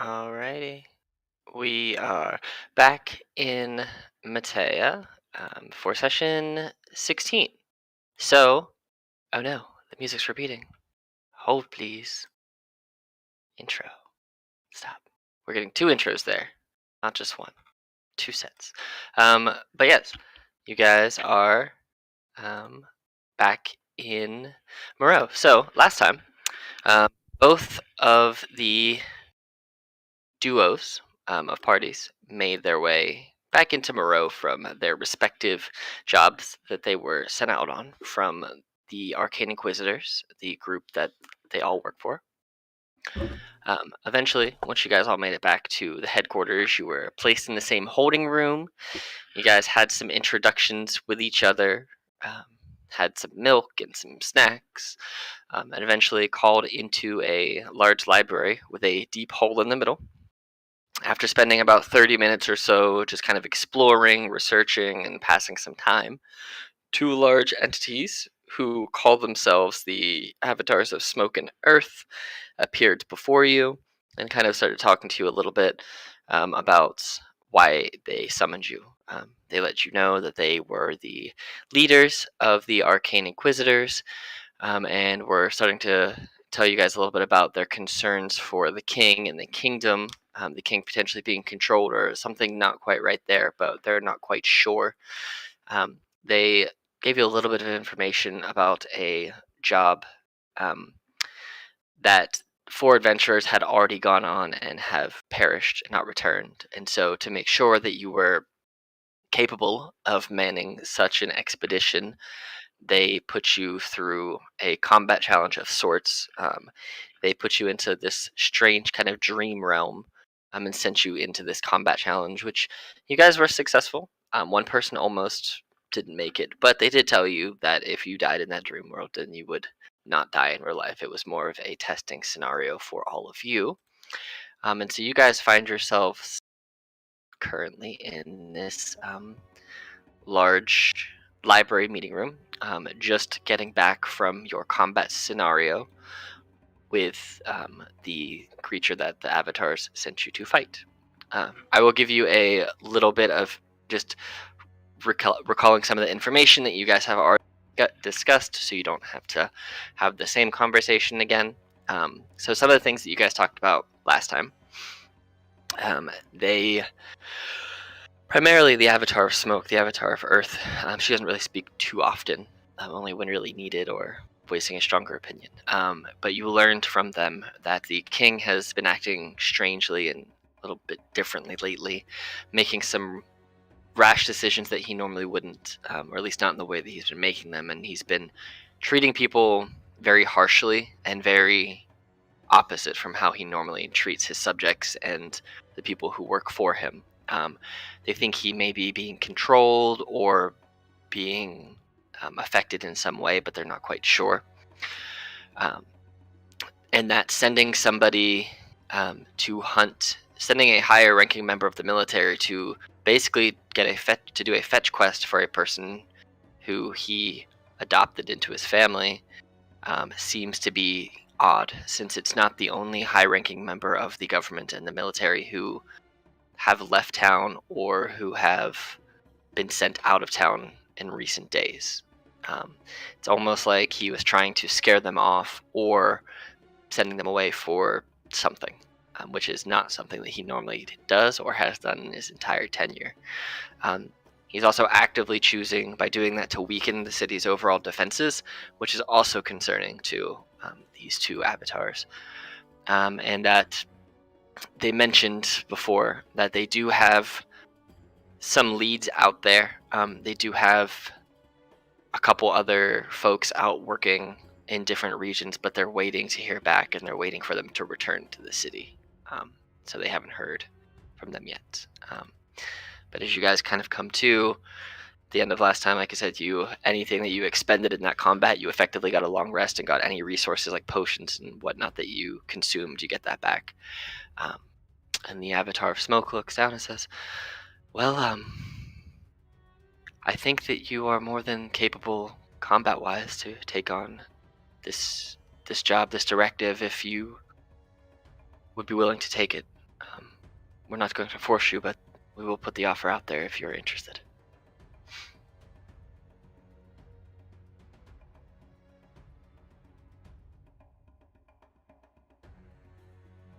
Alrighty. We are back in Mateia for session 16. So, oh no, the music's repeating. Hold, please. Intro. Stop. We're getting two intros there, not just one. Two sets. But yes, you guys are back in Moreau. So, last time, um, both of the duos of parties made their way back into Moreau from their respective jobs that they were sent out on from the Arcane Inquisitors, the group that they all work for. Eventually, once you guys all made it back to the headquarters, you were placed in the same holding room. You guys had some introductions with each other, um, had some milk and some snacks, and eventually called into a large library with a deep hole in the middle. After spending about 30 minutes or so just kind of exploring, researching, and passing some time, two large entities who call themselves the avatars of smoke and earth appeared before you and kind of started talking to you a little bit about why they summoned you. They let you know that they were the leaders of the Arcane Inquisitors, and were starting to tell you guys a little bit about their concerns for the king and the kingdom, the king potentially being controlled or something not quite right there, but they're not quite sure. They gave you a little bit of information about a job um, that four adventurers had already gone on and have perished and not returned. And so, to make sure that you were capable of manning such an expedition, they put you through a combat challenge of sorts. They put you into this strange kind of dream realm, and sent you into this combat challenge, which you guys were successful. One person almost didn't make it, but they did tell you that if you died in that dream world, then you would not die in real life. It was more of a testing scenario for all of you. And so you guys find yourselves currently in this large library meeting room, just getting back from your combat scenario with the creature that the avatars sent you to fight. I will give you a little bit of just recalling some of the information that you guys have already discussed, so you don't have to have the same conversation again. So some of the things that you guys talked about last time, they primarily the avatar of smoke, the avatar of earth. She doesn't really speak too often, only when really needed or voicing a stronger opinion. But you learned from them that the king has been acting strangely and a little bit differently lately, making some rash decisions that he normally wouldn't, or at least not in the way that he's been making them. And he's been treating people very harshly and very opposite from how he normally treats his subjects and the people who work for him. They think he may be being controlled or being affected in some way, but they're not quite sure. And that sending somebody to hunt, sending a higher ranking member of the military to basically get to do a fetch quest for a person who he adopted into his family seems to be odd, since it's not the only high ranking member of the government and the military who have left town or who have been sent out of town in recent days. It's almost like he was trying to scare them off or sending them away for something, which is not something that he normally does or has done in his entire tenure. He's also actively choosing, by doing that, to weaken the city's overall defenses, which is also concerning to these two avatars. And that they mentioned before that they do have some leads out there. They do have a couple other folks out working in different regions, but they're waiting to hear back, and they're waiting for them to return to the city. So they haven't heard from them yet. But as you guys kind of come to the end of last time, like I said to you, anything that you expended in that combat, you effectively got a long rest and got any resources like potions and whatnot that you consumed, you get that back. And the avatar of smoke looks down and says, well, I think that you are more than capable combat-wise to take on this job, this directive, if you would be willing to take it. we're not going to force you, but we will put the offer out there if you're interested.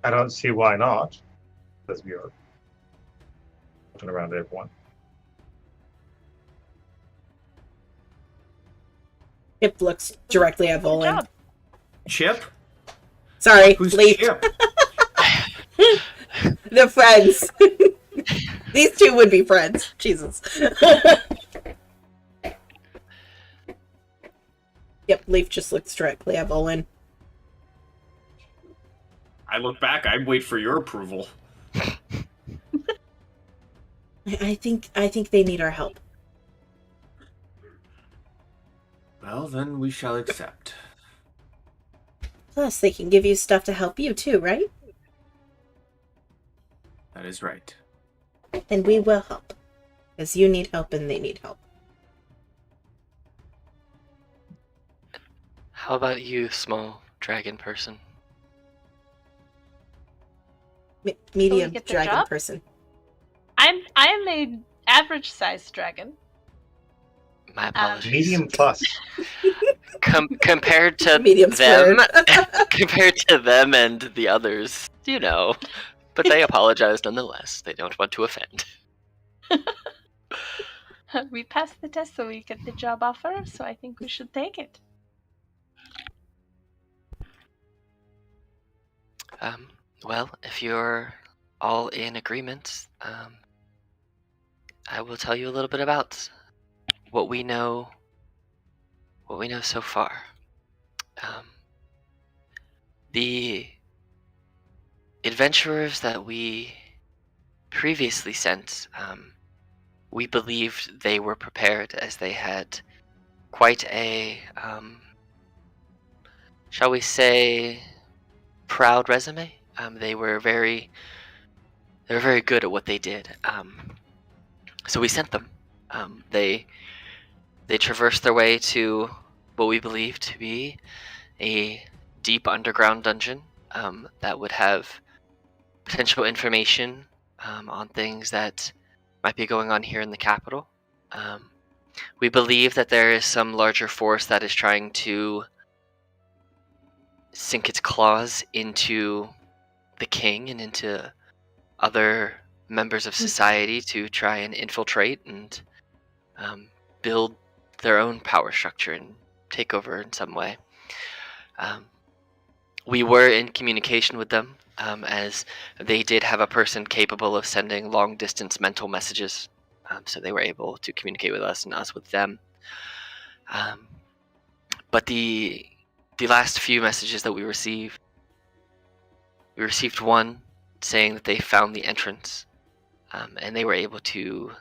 I don't see why not, says Bjork, looking around at everyone. Chip looks directly at Volan. Chip? Sorry, Who's Leaf. Chip? The friends. These two would be friends. Jesus. Yep, Leaf just looks directly at Volan. I look back, I wait for your approval. I think they need our help. Well, then we shall accept. Plus, they can give you stuff to help you too, right? That is right. Then we will help. Because you need help and they need help. How about you, small dragon person? Medium get the dragon job? person. I am a average sized dragon. My apologies. Medium plus. Compared to Medium them, squared. compared to them and the others, you know. But they apologize nonetheless. They don't want to offend. We passed the test, so we get the job offer, so I think we should take it. Well, if you're all in agreement, I will tell you a little bit about what we know so far. The adventurers that we previously sent, we believed they were prepared, as they had quite a, shall we say, proud resume. They were very good at what they did. So we sent them. They traversed their way to what we believe to be a deep underground dungeon that would have potential information on things that might be going on here in the capital. We believe that there is some larger force that is trying to sink its claws into the king and into other members of society to try and infiltrate and build their own power structure and take over in some way. We were in communication with them, as they did have a person capable of sending long-distance mental messages, so they were able to communicate with us and us with them. But the last few messages that we received one saying that they found the entrance, and they were able to.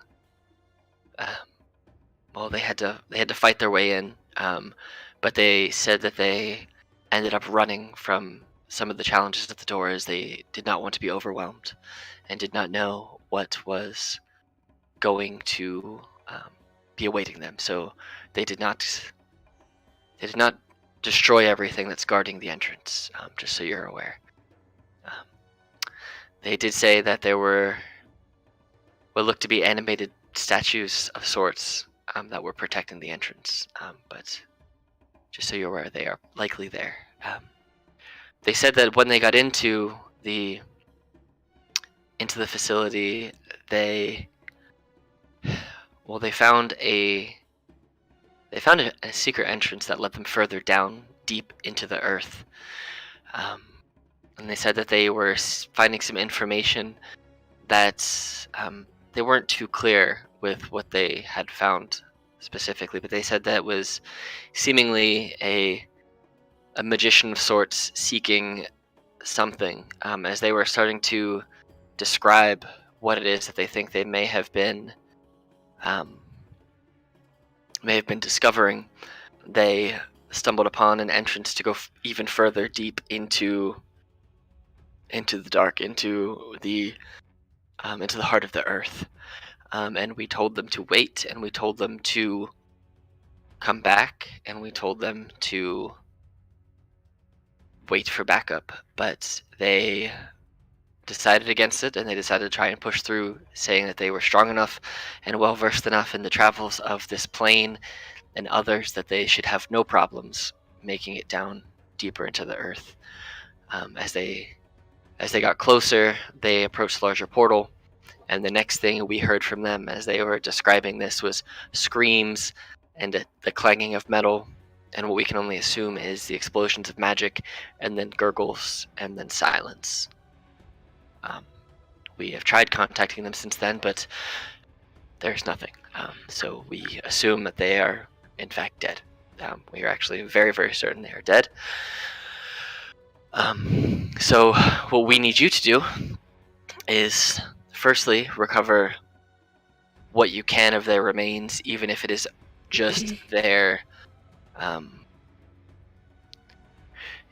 Well, they had to fight their way in, but they said that they ended up running from some of the challenges at the door, as they did not want to be overwhelmed and did not know what was going to be awaiting them. So they did not destroy everything that's guarding the entrance, just so you're aware. They did say that there were what looked to be animated statues of sorts that were protecting the entrance, but just so you're aware, they are likely there. They said that when they got into the facility, they found a secret entrance that led them further down, deep into the earth. And they said that they were finding some information that they weren't too clear with what they had found specifically, but they said that it was seemingly a magician of sorts seeking something, as they were starting to describe what it is that they think they may have been discovering. They stumbled upon an entrance to go even further deep into the dark, into the heart of the earth. And we told them to wait, and we told them to come back, and we told them to wait for backup, but they decided against it, and they decided to try and push through, saying that they were strong enough and well versed enough in the travels of this plane and others that they should have no problems making it down deeper into the earth. As they got closer, they approached the larger portal, and the next thing we heard from them as they were describing this was screams and the clanging of metal, and what we can only assume is the explosions of magic, and then gurgles, and then silence. We have tried contacting them since then, but there's nothing. So we assume that they are, in fact, dead. We are actually very, very certain they are dead. So what we need you to do is, firstly, recover what you can of their remains, even if it is just their,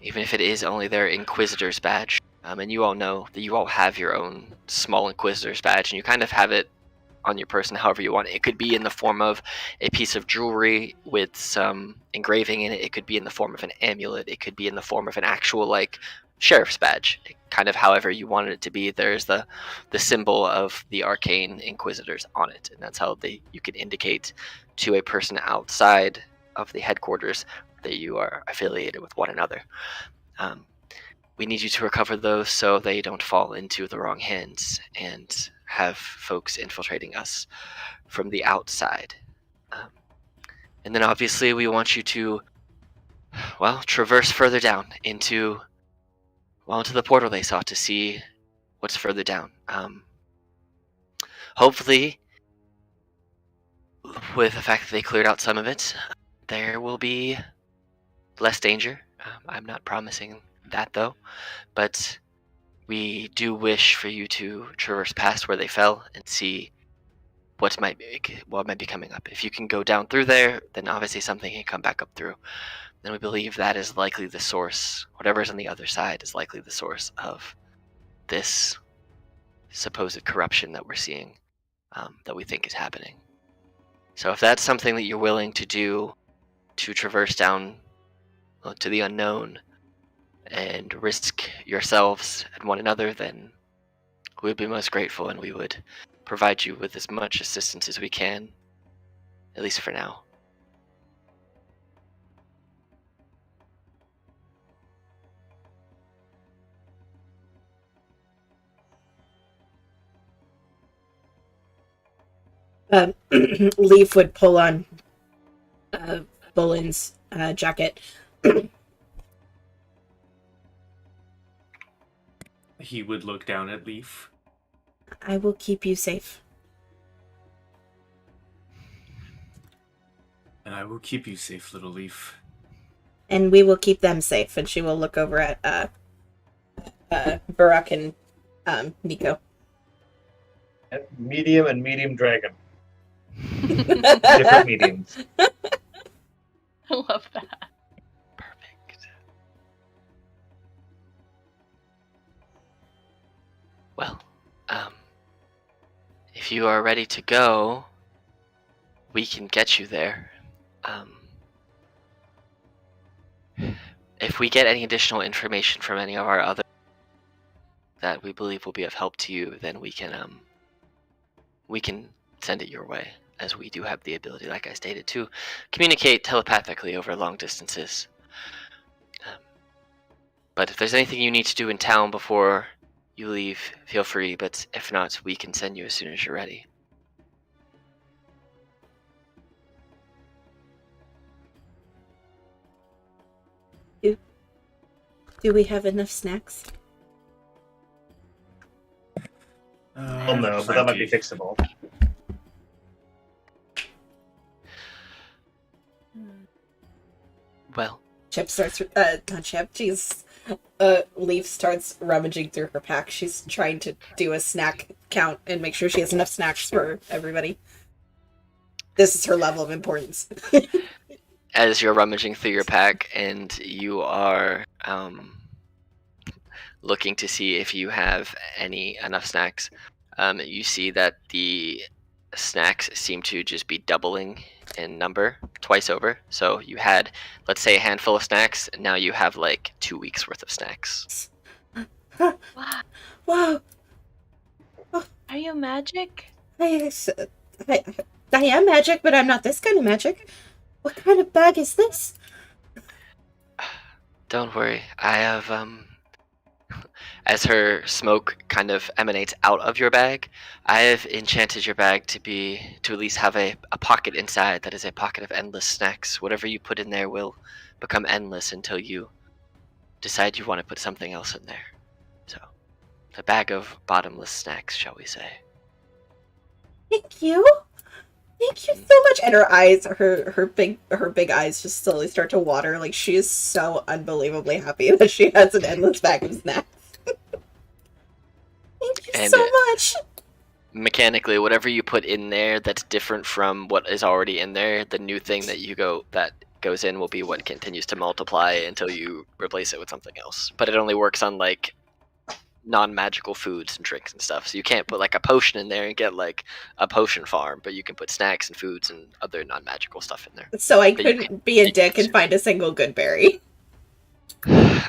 even if it is only their Inquisitor's badge. And you all know that you all have your own small Inquisitor's badge, and you kind of have it on your person however you want. It could be in the form of a piece of jewelry with some engraving in it. It could be in the form of an amulet. It could be in the form of an actual, like, sheriff's badge. Kind of however you wanted it to be. There's the symbol of the arcane inquisitors on it, and that's how you can indicate to a person outside of the headquarters that you are affiliated with one another. We need you to recover those so they don't fall into the wrong hands and have folks infiltrating us from the outside. And then obviously we want you to, well, traverse further down into the portal they saw to see what's further down. Hopefully, with the fact that they cleared out some of it, there will be less danger. I'm not promising that though, but we do wish for you to traverse past where they fell and see what might be coming up. If you can go down through there, then obviously something can come back up through. Then we believe that is likely the source. Whatever's on the other side is likely the source of this supposed corruption that we're seeing, that we think is happening. So if that's something that you're willing to do, to traverse down to the unknown and risk yourselves and one another, then we would be most grateful, and we would provide you with as much assistance as we can, at least for now. Leaf would pull on Bullen's jacket. He would look down at Leaf. I will keep you safe. And I will keep you safe, little Leaf. And we will keep them safe. And she will look over at Barak and Nico. Medium and medium dragon. Different mediums. I love that. Perfect. Well, if you are ready to go, we can get you there. If we get any additional information from any of our other that we believe will be of help to you, then we can send it your way, as we do have the ability, like I stated, to communicate telepathically over long distances. But if there's anything you need to do in town before you leave, feel free, but if not, we can send you as soon as you're ready. Do we have enough snacks? Well, no, but that might be fixable. Well, Chip starts, not Chip, jeez. Leaf starts rummaging through her pack. She's trying to do a snack count and make sure she has enough snacks for everybody. This is her level of importance. as you're rummaging through your pack and you are looking to see if you have enough snacks, you see that the snacks seem to just be doubling in number twice over. So you had, let's say, a handful of snacks, and now you have like 2 weeks worth of snacks. Wow. Wow. Are you magic? I, I, I am magic, but I'm not this kind of magic. What kind of bag is this? Don't worry. I have, as her smoke kind of emanates out of your bag, I have enchanted your bag to at least have a pocket inside that is a pocket of endless snacks. Whatever you put in there will become endless until you decide you want to put something else in there. So, a bag of bottomless snacks, shall we say. Thank you. Thank you so much. And her eyes, her big eyes just slowly start to water. Like she is so unbelievably happy that she has an endless bag of snacks. Thank you And so much. mechanically, whatever you put in there that's different from what is already in there, the new thing that goes in will be what continues to multiply until you replace it with something else. But it only works on like non-magical foods and drinks and stuff. So you can't put like a potion in there and get like a potion farm, but you can put snacks and foods and other non-magical stuff in there. So I But you couldn't be a dick and find a single good berry.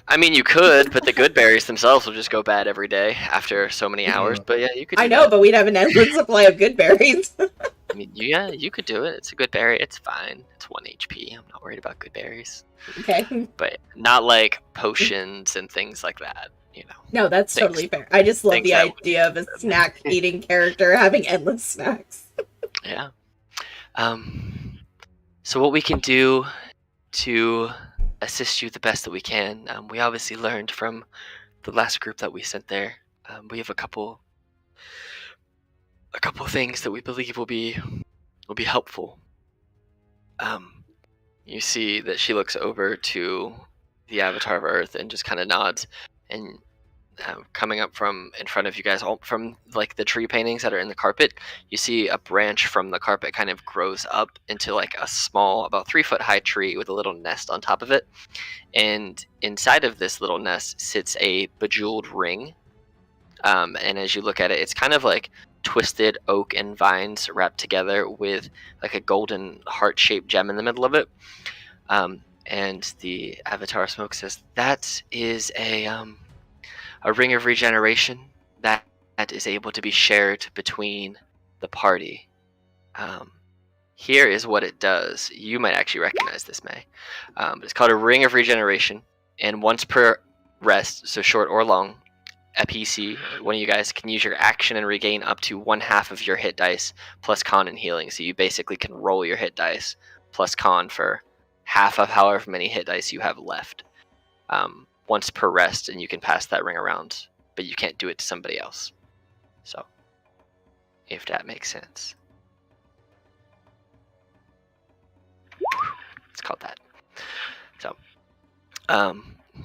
I mean, you could, but the good berries themselves will just go bad every day after so many hours. But yeah, you could. I do know, that. but we'd have an endless supply of good berries. I mean, yeah, you could do it. It's a good berry. It's fine. It's 1 HP. I'm not worried about good berries. Okay. But not like potions and things like that. You know. No, that's Things- totally fair. I just love things the that would- idea of a snack eating character having endless snacks. Yeah. So what we can do to assist you the best that we can, we obviously learned from the last group that we sent there. We have a couple things that we believe will be helpful. You see that she looks over to the Avatar of Earth and just kind of nods, and coming up from in front of you guys, all from like the tree paintings that are in the carpet, you see a branch from the carpet kind of grows up into like a small, about 3-foot high tree with a little nest on top of it. And inside of this little nest sits a bejeweled ring. And as you look at it, it's kind of like twisted oak and vines wrapped together with like a golden heart-shaped gem in the middle of it. And the Avatar Smoke says, that is a ring of regeneration that is able to be shared between the party. Here is what it does. You might actually recognize this, May. It's called a ring of regeneration, and once per rest, so short or long, a PC, one of you guys can use your action and regain up to 1/2 of your hit dice plus con and healing. So you basically can roll your hit dice plus con for half of however many hit dice you have left. Once per rest, and you can pass that ring around, but you can't do it to somebody else. So, if that makes sense. It's called that. So,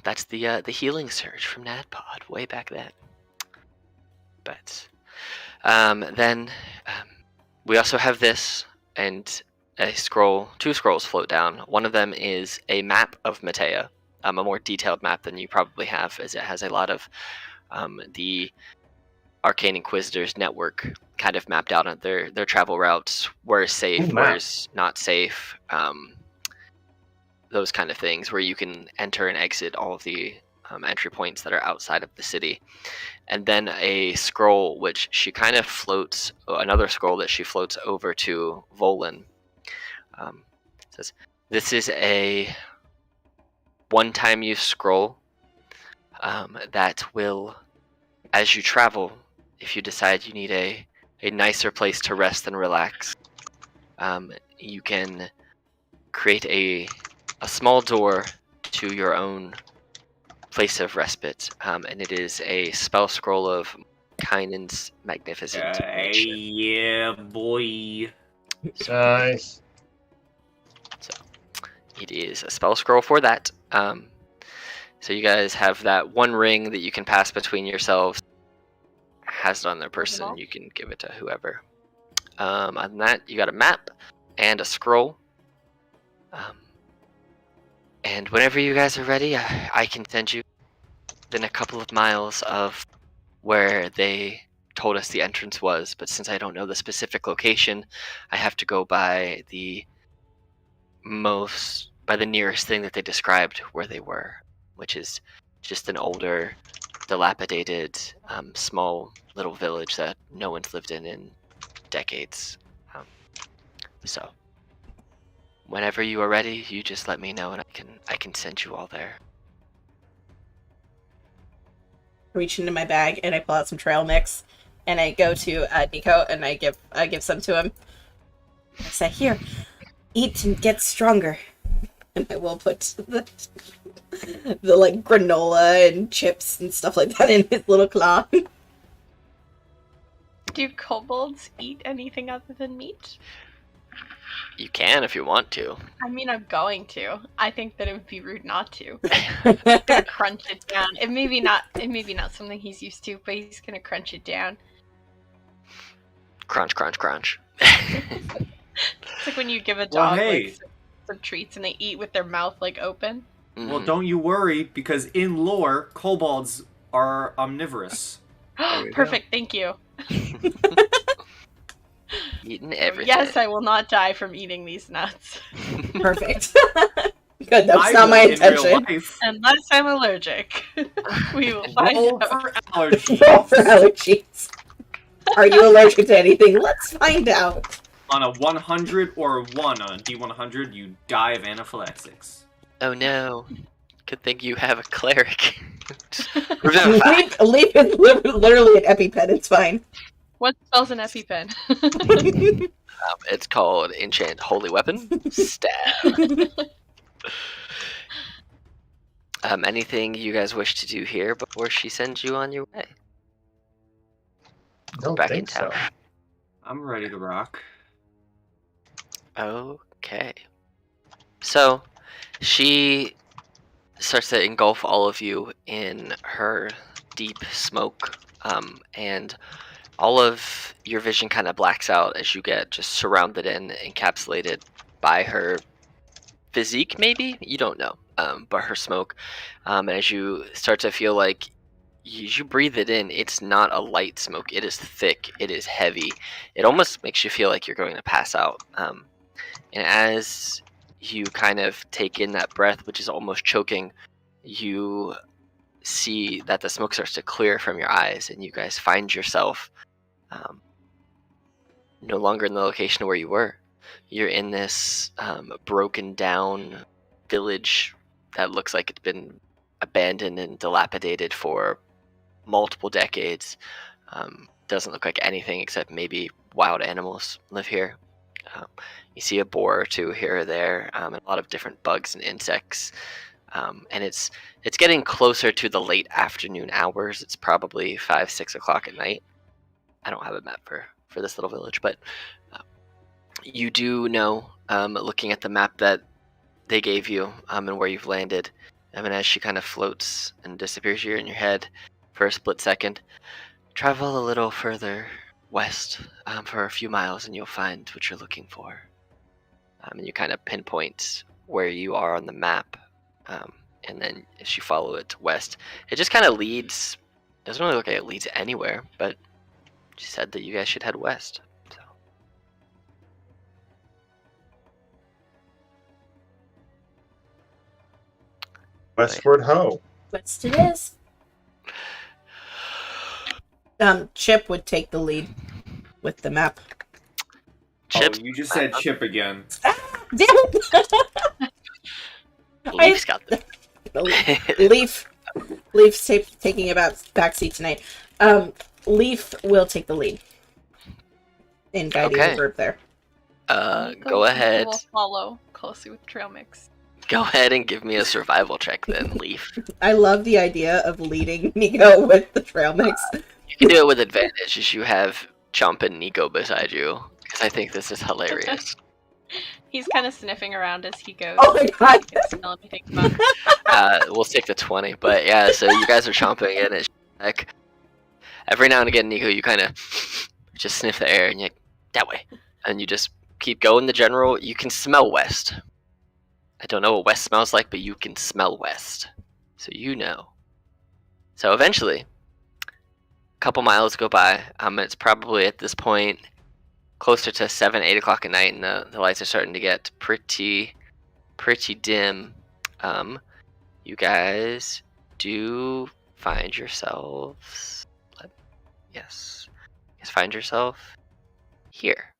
that's the healing surge from NADPOD way back then. But then we also have this, and a scroll. 2 scrolls float down. One of them is a map of Mateia. A more detailed map than you probably have, as it has a lot of the Arcane Inquisitors network kind of mapped out on their travel routes, where is safe, where is not safe, those kind of things, where you can enter and exit all of the entry points that are outside of the city. And then a scroll which she kind of floats, another scroll that she floats over to Volan. Says, this is a one-time use scroll that will, as you travel, if you decide you need a nicer place to rest and relax, you can create a small door to your own place of respite, and it is a spell scroll of Kainen's magnificent nature. Yeah, boy. Nice. So it is a spell scroll for that. So you guys have that one ring that you can pass between yourselves. Has it on their person, you can give it to whoever. Other than that, you got a map and a scroll. And whenever you guys are ready, I can send you within a couple of miles of where they told us the entrance was. But since I don't know the specific location, I have to go by the nearest thing that they described where they were, which is just an older dilapidated, small little village that no one's lived in decades. So, whenever you are ready, you just let me know, and I can send you all there. Reach into my bag and I pull out some trail mix, and I go to Nico and I give some to him. I say, "Here, eat and get stronger." And I will put the like granola and chips and stuff like that in his little claw. Do kobolds eat anything other than meat? You can if you want to. I mean, I'm going to. I think that it would be rude not to. He's gonna crunch it down. It may be not something he's used to, but he's gonna crunch it down. Crunch, crunch, crunch. It's like when you give a dog hey. like some treats and they eat with their mouth like open. Well, don't you worry, because in lore, kobolds are omnivorous. you Perfect, thank you. Eating everything. Yes, I will not die from eating these nuts. Perfect. Good, that's I not my will in real intention. life Unless I'm allergic. We will find roll out. for allergies. Roll for allergies. Are you allergic to anything? Let's find out. On a 100 or a 1 on a D100, you die of anaphylaxis. Oh no. Good thing you have a cleric. Revivify. Leap is literally an EpiPen, it's fine. What spells an EpiPen? It's called Enchant Holy Weapon. Stab. Anything you guys wish to do here before she sends you on your way? I don't Back in think so. town. I'm ready to rock. Okay. So, she starts to engulf all of you in her deep smoke, and all of your vision kind of blacks out as you get just surrounded and encapsulated by her physique, maybe? You don't know, but her smoke. And as you start to feel like you breathe it in, it's not a light smoke. It is thick. It is heavy. It almost makes you feel like you're going to pass out. And as you kind of take in that breath, which is almost choking, you see that the smoke starts to clear from your eyes, and you guys find yourself no longer in the location where you were. You're in this broken down village that looks like it's been abandoned and dilapidated for multiple decades. Doesn't look like anything except maybe wild animals live here. You see a boar or two here or there, and a lot of different bugs and insects. And it's getting closer to the late afternoon hours. It's probably 5-6 o'clock at night. I don't have a map for this little village, but you do know, looking at the map that they gave you, and where you've landed, and as she kind of floats and disappears here in your head for a split second, travel a little further west for a few miles and you'll find what you're looking for. And you kind of pinpoint where you are on the map, and then as you follow it west, it just kind of leads. Doesn't really look like it leads anywhere, but she said that you guys should head west. So. Westward ho. West it is. Chip would take the lead with the map. Chip, Oh, you just said chip again. Damn it! Leaf's got the Leaf's taking a backseat tonight. Leaf will take the lead in guiding Okay. the group there. Go ahead. We'll follow closely with trail mix. Go ahead and give me a survival check then, Leaf. I love the idea of leading Nico with the trail mix. You can do it with advantage as you have Chomp and Nico beside you, because I think this is hilarious. He's kind of sniffing around as he goes. Oh my god! He can smell anything about. We'll stick to 20, but yeah, so you guys are chomping in it. Like, every now and again, Nico, you kind of just sniff the air and you're like, that way. And you just keep going the general. You can smell west. I don't know what west smells like, but you can smell west. So you know. So eventually, a couple miles go by. It's probably at this point closer to 7, 8 o'clock at night, and the lights are starting to get pretty dim. You guys do find yourselves. Yes. You guys find yourself here.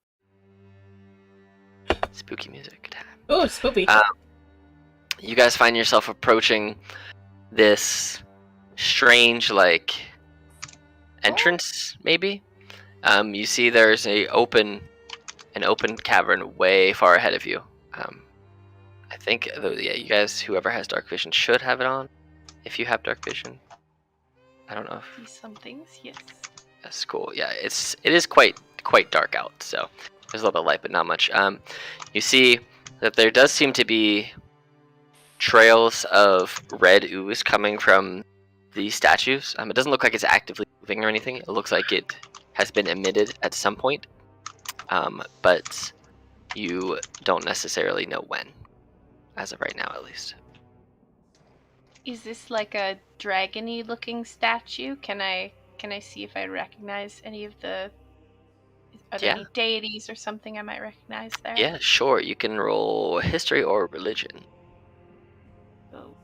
Spooky music time. Oh, spoopy. You guys find yourself approaching this strange, like, entrance, maybe. You see there's an open cavern way far ahead of you. I think, you guys, whoever has dark vision should have it on. If you have dark vision, I don't know. See some things, yes. That's cool. Yeah, it is quite dark out, so there's a little bit of light, but not much. You see that there does seem to be trails of red ooze coming from these statues. It doesn't look like it's actively moving or anything. It looks like it has been emitted at some point, but you don't necessarily know when, as of right now, at least. Is this like a dragony looking statue? Can I see if I recognize any of the... Are there any deities or something I might recognize there? Yeah, sure. You can roll history or religion. Oh,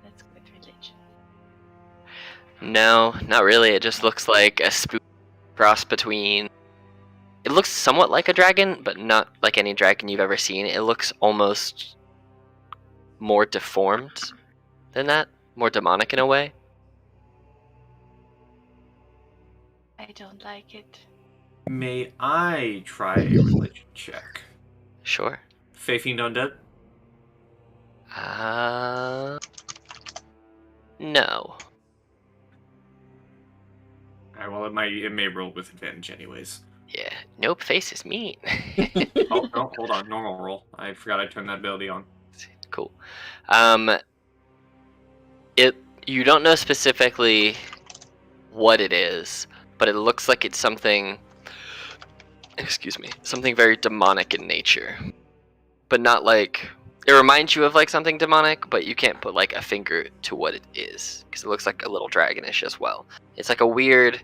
let's go with religion. No, not really. It just looks like a spook cross between... It looks somewhat like a dragon, but not like any dragon you've ever seen. It looks almost more deformed than that. More demonic in a way. I don't like it. May I try a religion check? Sure. Faith in Undead? No. Alright, well, it may roll with advantage anyways. Yeah. Nope, face is mean. Oh, no, hold on. Normal roll. I forgot I turned that ability on. Cool. You don't know specifically what it is, but it looks like it's something... Excuse me. Something very demonic in nature. But not like... It reminds you of like something demonic, but you can't put like a finger to what it is. Because it looks like a little dragonish as well. It's like a weird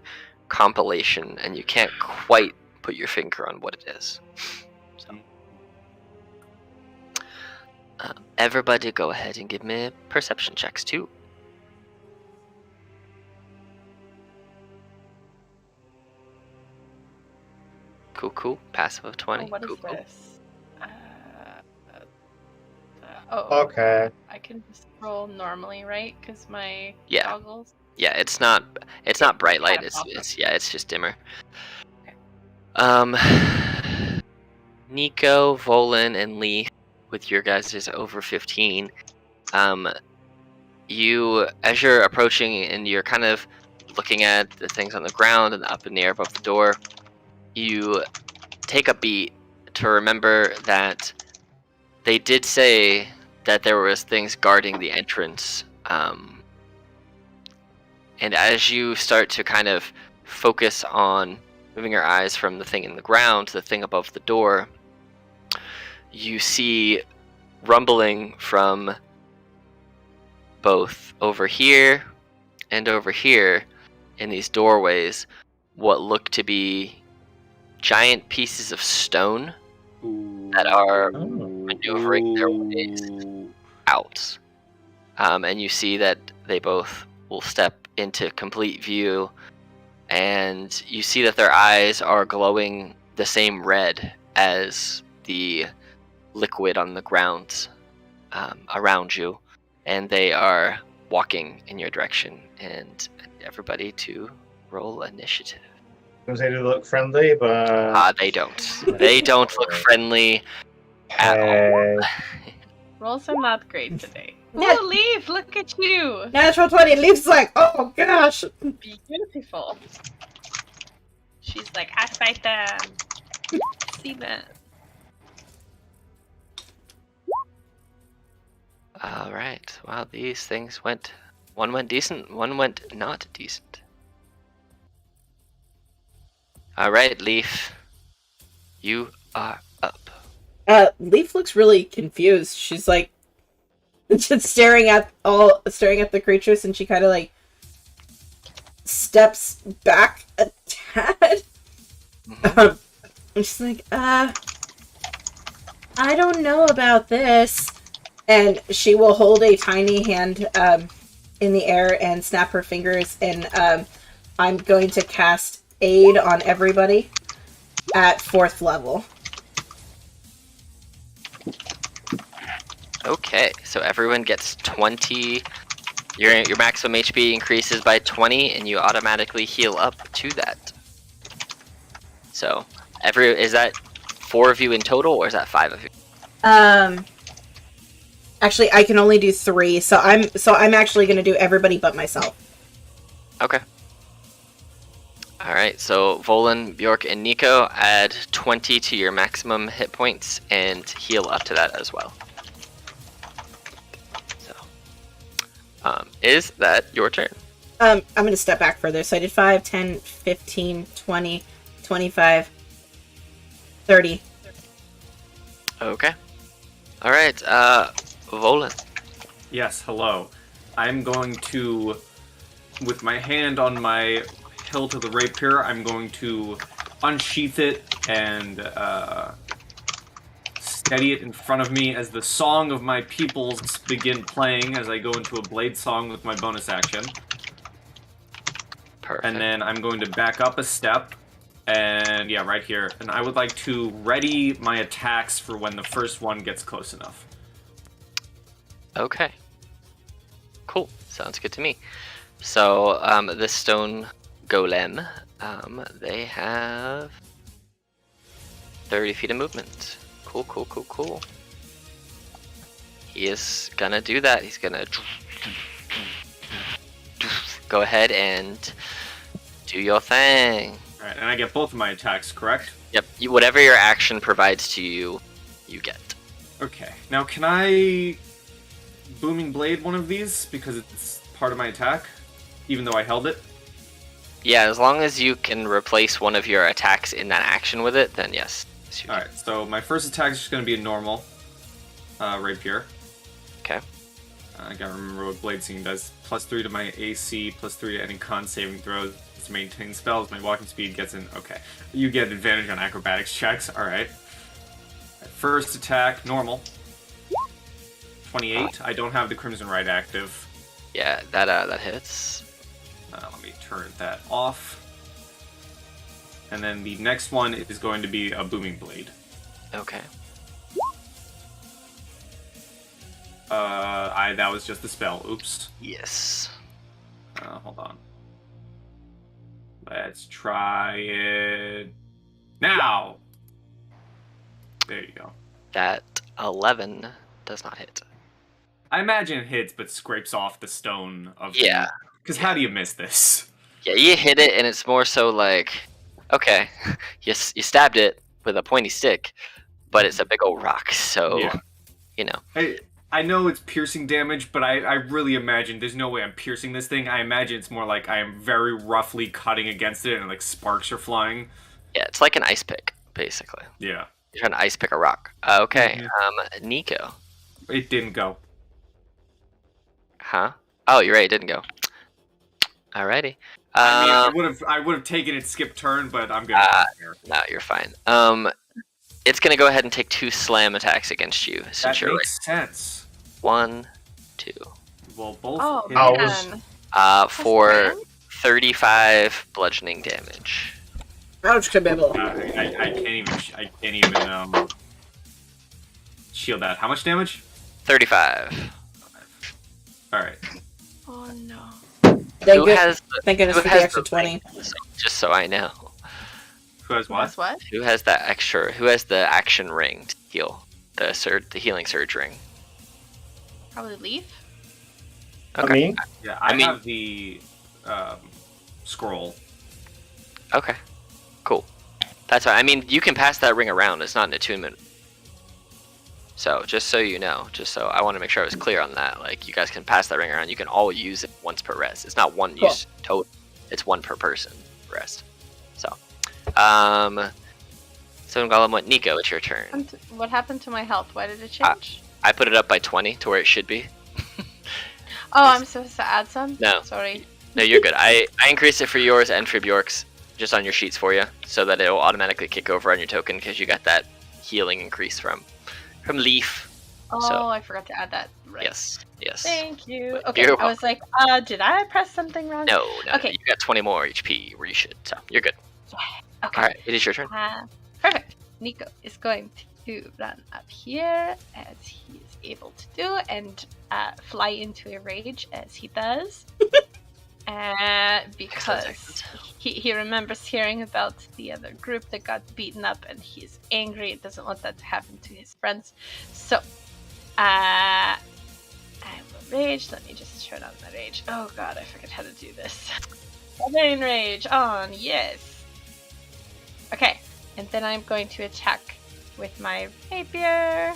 compilation, and you can't quite put your finger on what it is. So. Everybody go ahead and give me perception checks too. Cool. Passive of 20. What is cool. this? Okay. I can just roll normally, right? Because my Yeah. goggles. Yeah, it's not bright light. It's just dimmer. Okay. Nico, Volan, and Lee, with your guys' over 15. You, as you're approaching and you're kind of looking at the things on the ground and up in the air above the door, you take a beat to remember that they did say that there was things guarding the entrance. And as you start to kind of focus on moving your eyes from the thing in the ground to the thing above the door, you see rumbling from both over here and over here in these doorways what look to be giant pieces of stone that are maneuvering their ways out. And you see that they both will step into complete view, and you see that their eyes are glowing the same red as the liquid on the ground around you, and they are walking in your direction. And everybody to roll initiative. They do look friendly, but They don't. They don't look friendly at all. Rolls are not great today. Yeah. Oh, Leaf, look at you! Natural 20. Leaf's like, oh gosh. Beautiful. She's like, I fight them. See that. Alright, wow, these things went... One went decent, one went not decent. Alright, Leaf. You are up. Leaf looks really confused. She's like just staring at the creatures, and she kind of like steps back a tad. And she's like, I don't know about this. And she will hold a tiny in the air and snap her fingers, and I'm going to cast Aid on everybody at 4th level. Okay, so everyone gets 20. Your maximum HP increases by 20, and you automatically heal up to that. So, is that 4 of you in total, or is that 5 of you? Actually, I can only do 3, so I'm actually going to do everybody but myself. Okay. All right, so Volan, Bjork, and Nico add 20 to your maximum hit points and heal up to that as well. So, is that your turn? I'm going to step back further. So I did 5, 10, 15, 20, 25, 30. Okay. All right, Volan. Yes, hello. I'm going to, with my hand on my hilt of the rapier, I'm going to unsheath it and steady it in front of me as the song of my peoples begin playing as I go into a blade song with my bonus action. Perfect. And then I'm going to back up a step, and yeah, right here. And I would like to ready my attacks for when the first one gets close enough. Okay. Cool. Sounds good to me. So, this stone golem, they have 30 feet of movement. Cool, cool, cool, cool. He is gonna do that. He's gonna go ahead and do your thing. Alright, and I get both of my attacks, correct? Yep. Whatever your action provides to you, you get. Okay. Now, can I Booming Blade one of these? Because it's part of my attack? Even though I held it? Yeah, as long as you can replace one of your attacks in that action with it, then yes. Alright, so my first attack is just going to be a normal rapier. Okay. I gotta remember what Blade Singing does. +3 to my AC, +3 to any con saving throws. To maintain spells, my walking speed gets in. Okay. You get advantage on acrobatics checks. Alright. First attack, normal. 28. I don't have the Crimson Rite active. Yeah, that hits. Let me turn that off. And then the next one is going to be a Booming Blade. Okay. That was just the spell. Oops. Yes. Hold on. Let's try it now. There you go. That 11 does not hit. I imagine it hits, but scrapes off the stone of. Yeah. Because how do you miss this? Yeah, you hit it, and it's more so like, okay, you stabbed it with a pointy stick, but it's a big old rock, so, Yeah. you know. I know it's piercing damage, but I really imagine there's no way I'm piercing this thing. I imagine it's more like I am very roughly cutting against it, and like sparks are flying. Yeah, it's like an ice pick, basically. Yeah. You're trying to ice pick a rock. Okay, Nico. It didn't go. Huh? Oh, you're right, it didn't go. Alrighty. I would have taken it skip turn, but I'm gonna. No, you're fine. It's gonna go ahead and take 2 slam attacks against you since That you're makes sense. 1, 2. Well, both. Oh, hit. man. For 35 bludgeoning damage. Ouch, Kabibble. I can't even shield that. How much damage? 35. All right. Oh, no. Who has Thank goodness who for the has extra 20. just so I know. Who has what? That's what? Who has that extra? Who has the action ring to heal? The healing surge ring. Probably Leaf. Okay. Me? Yeah, I mean- have the scroll. Okay. Cool. That's fine. I mean, you can pass that ring around. It's not an attunement. So, just so you know, I want to make sure I was clear on that. Like, you guys can pass that ring around. You can all use it once per rest. It's not one use total. It's 1 per person rest. So, so Golem went. Nico, it's your turn. What happened to my health? Why did it change? I put it up by 20 to where it should be. Oh, I'm supposed to add some? No. Sorry. No, you're good. I increased it for yours and for Bjork's just on your sheets for you, so that it will automatically kick over on your token because you got that healing increase from Leaf. So I forgot to add that. Right. yes. Thank you. But Okay, you're I was like, did I press something wrong? No, Okay. you got 20 more HP where you should, so you're good. Okay. All right, it is your turn. Perfect. Nico is going to run up here as he is able to do and fly into a rage as he does. Because he remembers hearing about the other group that got beaten up and he's angry and doesn't want that to happen to his friends. So, I will rage. Let me just turn on my rage. Oh god, I forget how to do this. Main rage on, yes. Okay, and then I'm going to attack with my rapier.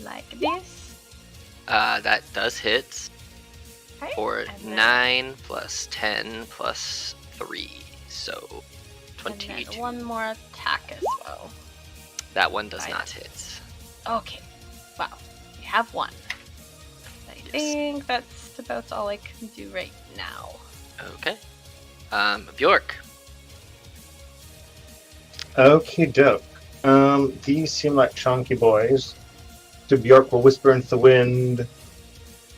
Like this. That does hit. Okay. For and then- 9 plus 10 plus 3, so And 22. then one more attack as well. That one does Right. not hit. Okay. Wow. We have one. I think that's about all I can do right now. Okay. Bjork. Okie doke. These seem like chunky boys. To Bjork will whisper into the wind.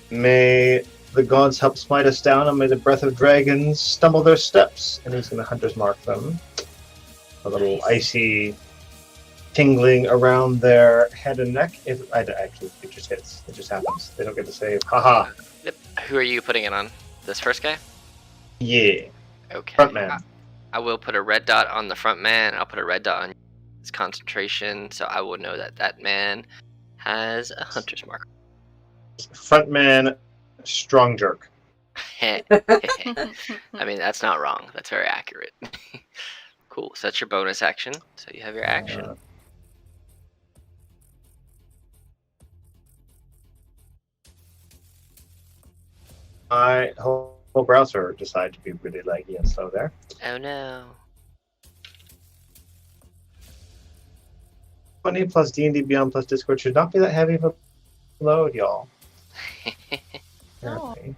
May the gods help smite us down, and may the breath of dragons stumble their steps. And he's going to hunter's mark them. A little icy tingling around their head and neck. Actually, it just hits. It just happens. They don't get to save. Haha. Yep. Who are you putting it on? This first guy? Yeah. Okay. Front man. I will put a red dot on the front man. I'll put a red dot on his concentration, so I will know that that man has a hunter's mark. Front man, strong jerk. I mean, that's not wrong. That's very accurate. Cool. So that's your bonus action. So you have your action. My whole browser decided to be really laggy and slow there. Oh no. 20 plus D&D Beyond plus Discord should not be that heavy of a load, y'all. No. Apparently. Here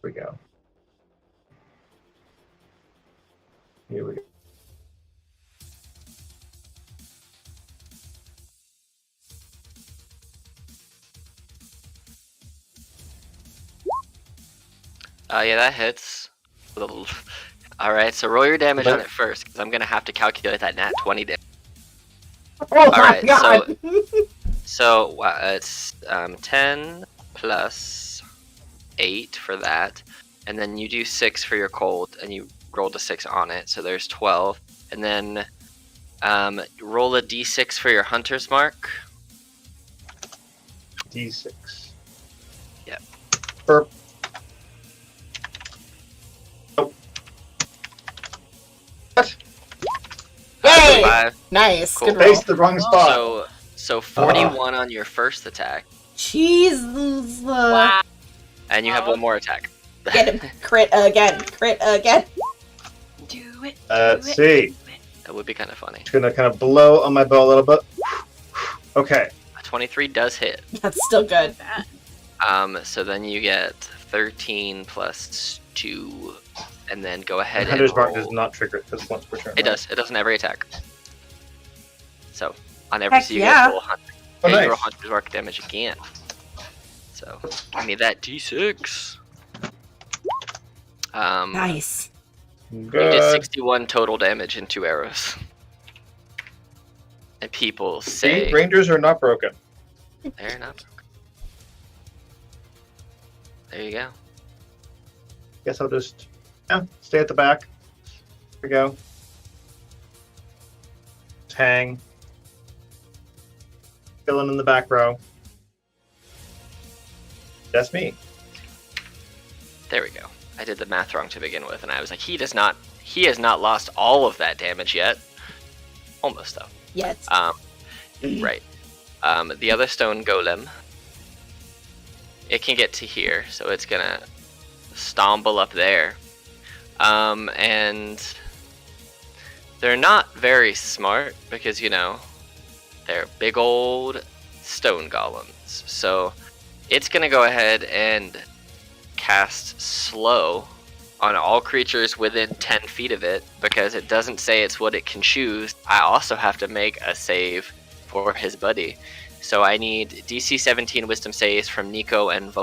we go. Here we go. Yeah, that hits. Alright, so roll your damage on it first, because I'm going to have to calculate that nat 20 damage. Oh my Alright, god! So it's 10 plus 8 for that, and then you do 6 for your cold, and you rolled a 6 on it, so there's 12. And then roll a d6 for your hunter's mark. D6. Yep. Burp. What? Yay! 5. Nice, Cool. good roll. Faced the wrong spot. So 41 on your first attack, Jesus! Wow. and you have one more attack. Get him! Crit again! Crit again! Do it. Let's do it, see. do it. That would be kind of funny. Just gonna kind of blow on my bow a little bit. Okay. A 23 does hit. That's still good. So then you get 13 plus 2, and then go ahead and Hunter's mark roll. does not trigger it this once per turn. It right? does. It does on every attack. So on every Heck so you yeah. guys roll Oh, you roll nice. hunter's mark damage again. So give me that d6. Nice. You did Good. 61 total damage in 2 arrows. And people say See, rangers are not broken. they're not broken. There you go. Guess I'll just stay at the back. Here we go. Just hang. Filling in the back row. That's me. There we go. I did the math wrong to begin with, and I was like, he has not lost all of that damage yet. Almost though. Yet. Right. The other stone golem, it can get to here, so it's gonna stumble up there. And they're not very smart because, you know, they're big old stone golems. So it's gonna go ahead and cast slow on all creatures within 10 feet of it because it doesn't say it's what it can choose. I also have to make a save for his buddy. So I need DC 17 Wisdom saves from Nico and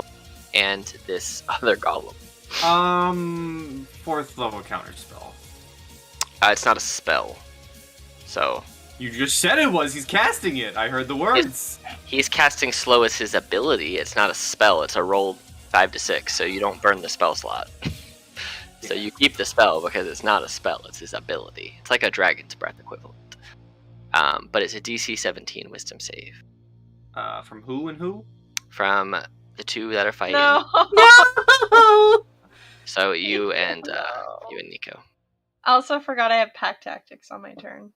and this other golem. 4th level counter spell. It's not a spell. So You just said it was. He's casting it. I heard the words. he's casting slow as his ability. It's not a spell. It's a roll 5 to 6. So you don't burn the spell slot. So you keep the spell because it's not a spell. It's his ability. It's like a Dragon's Breath equivalent. But it's a DC 17 Wisdom save. From who and who? From the two that are fighting. No. No. So you and Nico. I also forgot I have pack tactics on my turn.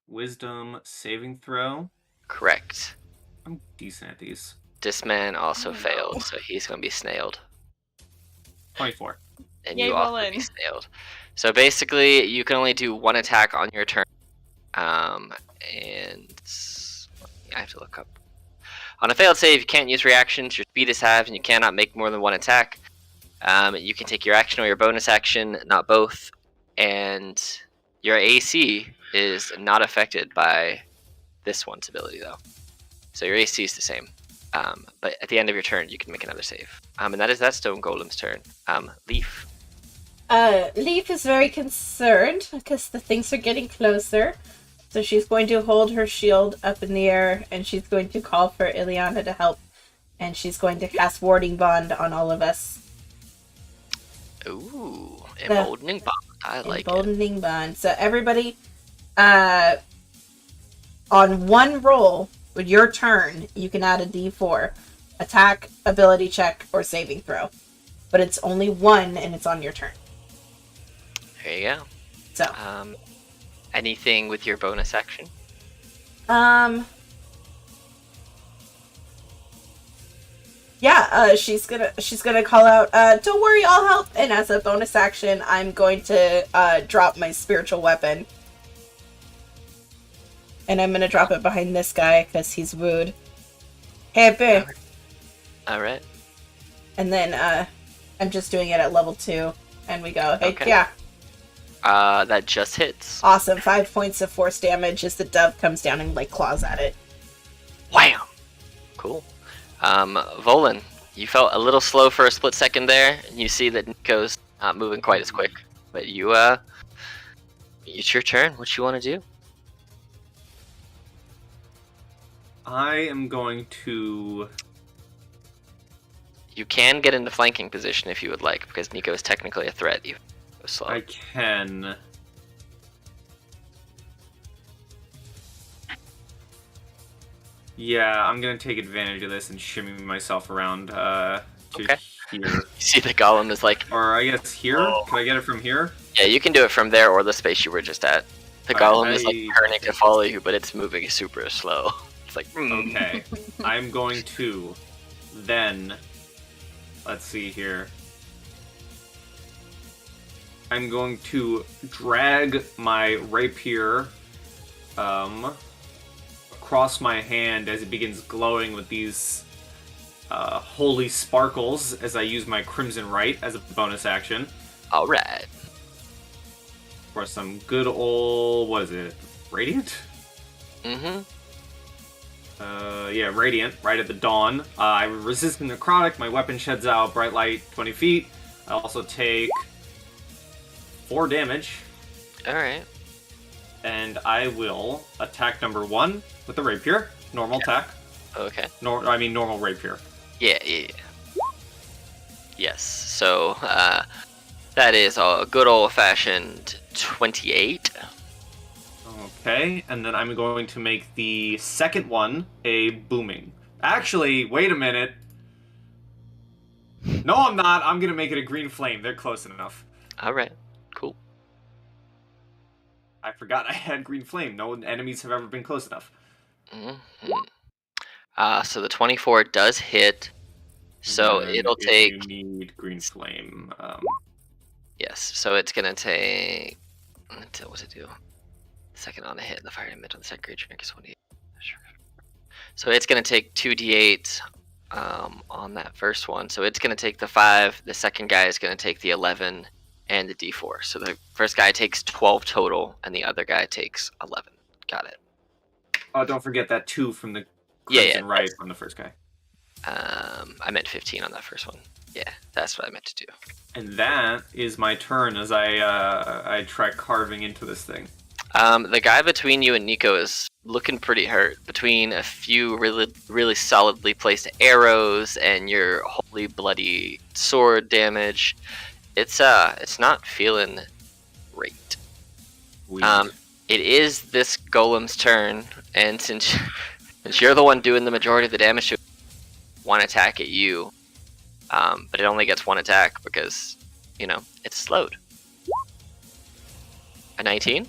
Wisdom saving throw. Correct. I'm decent at these. This man also Oh, no. failed, so he's going to be snailed. 24. And Yay, you also Roland. be snailed. So basically, you can only do one attack on your turn. And I have to look up. On a failed save, you can't use reactions. Your speed is halved, and you cannot make more than one attack. You can take your action or your bonus action, not both. And your AC is not affected by this one's ability, though. So your AC is the same. But at the end of your turn, you can make another save. And that is that Stone Golem's turn. Leaf. Leaf is very concerned because the things are getting closer. So she's going to hold her shield up in the air, and she's going to call for Ileana to help. And she's going to cast Warding Bond on all of us. Ooh, emboldening bond. I like it. Emboldening Bond. So everybody, on one roll with your turn, you can add a D4. Attack, ability check, or saving throw. But it's only one, and it's on your turn. There you go. So, Anything with your bonus action? Yeah, she's gonna call out, don't worry, I'll help, and as a bonus action, I'm going to, drop my spiritual weapon. And I'm gonna drop it behind this guy, because he's wooed. Hey, boo! Alright. And then, I'm just doing it at level 2, and we go, hey, Okay. yeah, That just hits. awesome, 5 points of force damage as the dove comes down and, like, claws at it. Wham! Cool. Volan, you felt a little slow for a split second there, and you see that Nico's not moving quite as quick. But you, it's your turn. What you want to do? I am going to... You can get into flanking position if you would like, because Nico is technically a threat, even though slow. I can... Yeah, I'm gonna take advantage of this and shimmy myself around to Okay. here. You see the golem is like, Or I guess here? Can I get it from here? yeah, you can do it from there or the space you were just at. The golem is like turning to follow you, but it's moving super slow. It's like, Okay. I'm going to then... Let's see here. I'm going to drag my rapier across my hand as it begins glowing with these holy sparkles as I use my Crimson Rite as a bonus action. Alright. For some good old... what is it? Radiant? Mm-hmm. Yeah, Radiant, right at the dawn. I resist the necrotic, my weapon sheds out bright light 20 feet. I also take 4 damage, Alright. and I will attack number 1 with the rapier. Normal attack. Okay. Normal rapier. Yeah. Yes. So, that is a good old-fashioned 28. Okay, and then I'm going to make the second one a booming. Actually, wait a minute. No, I'm not. I'm going to make it a green flame. They're close enough. Alright. Cool. I forgot I had green flame. No enemies have ever been close enough. Mm-hmm. So the 24 does hit. So And it'll if take... You need green flame. Yes, so it's gonna take... What's it do? Second on a hit, the fire damage on the second creature is 28. So it's gonna take 2d8 on that first one. So it's gonna take the 5, the second guy is gonna take the 11, and the d4. So the first guy takes 12 total, and the other guy takes 11. Got it. Oh, don't forget that 2 from the Yeah, crimson right from the first guy. I meant 15 on that first one. Yeah, that's what I meant to do. And that is my turn as I try carving into this thing. The guy between you and Nico is looking pretty hurt. Between a few really solidly placed arrows and your holy bloody sword damage, it's not feeling great. Weird. It is this golem's turn, and since you're the one doing the majority of the damage, to one attack at you, but it only gets one attack because it's slowed. A 19.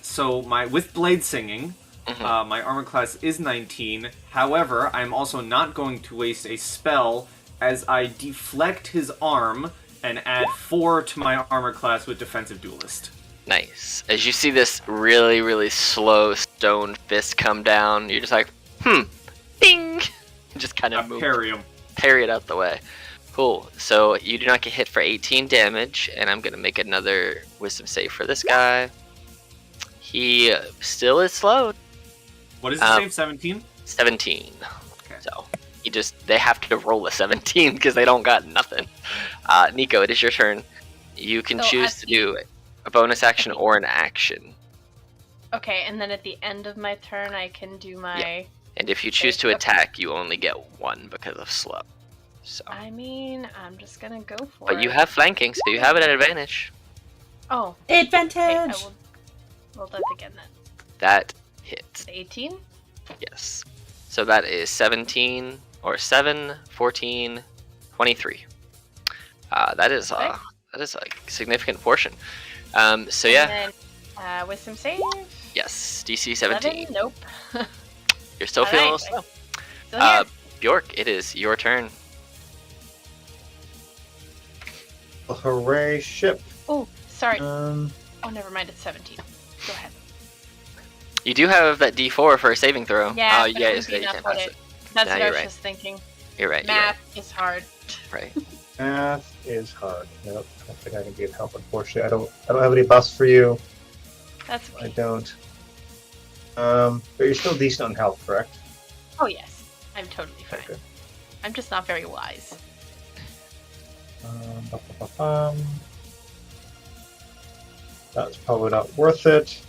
So with blade singing, Mhm. my armor class is 19. However, I'm also not going to waste a spell as I deflect his arm and add 4 to my armor class with defensive duelist. Nice. As you see this really, really slow stone fist come down, you're just like, ding! Just kind of parry it out the way. Cool. So you do not get hit for 18 damage, and I'm going to make another wisdom save for this guy. He still is slowed. What is the save? 17? 17. Okay. So they have to roll a 17 because they don't got nothing. Nico, it is your turn. You can choose to do a bonus action or an action. Okay, and then at the end of my turn, I can do my... Yeah. And if you choose to attack, you only get 1 because of slow. So. I mean, I'm just gonna go for it. But you have flanking, so you have it at advantage. Oh. Advantage! Okay, I will roll that again then. That hits. 18? Yes. So that is 17, or 7, 14, 23. That is a significant portion. So yeah. And then, wisdom save? Yes, DC 17. 11? Nope. You're still feeling a little slow. Still here. Bjork, it is your turn. Hooray, ship. Oh, sorry. Um, Oh, never mind. It's 17. Go ahead. You do have that D4 for a saving throw. Yeah, Oh, but yeah, it would be you enough, can't would pass it? it. That's No, what I you're was right. just thinking. You're right. Math is hard. Right. Math is hard. Nope, I don't think I can be of help, unfortunately. I don't have any buffs for you. That's I okay. don't. But you're still decent on health, correct? Oh, yes. I'm totally fine. Okay. I'm just not very wise. Bum, bum, bum. That's probably not worth it.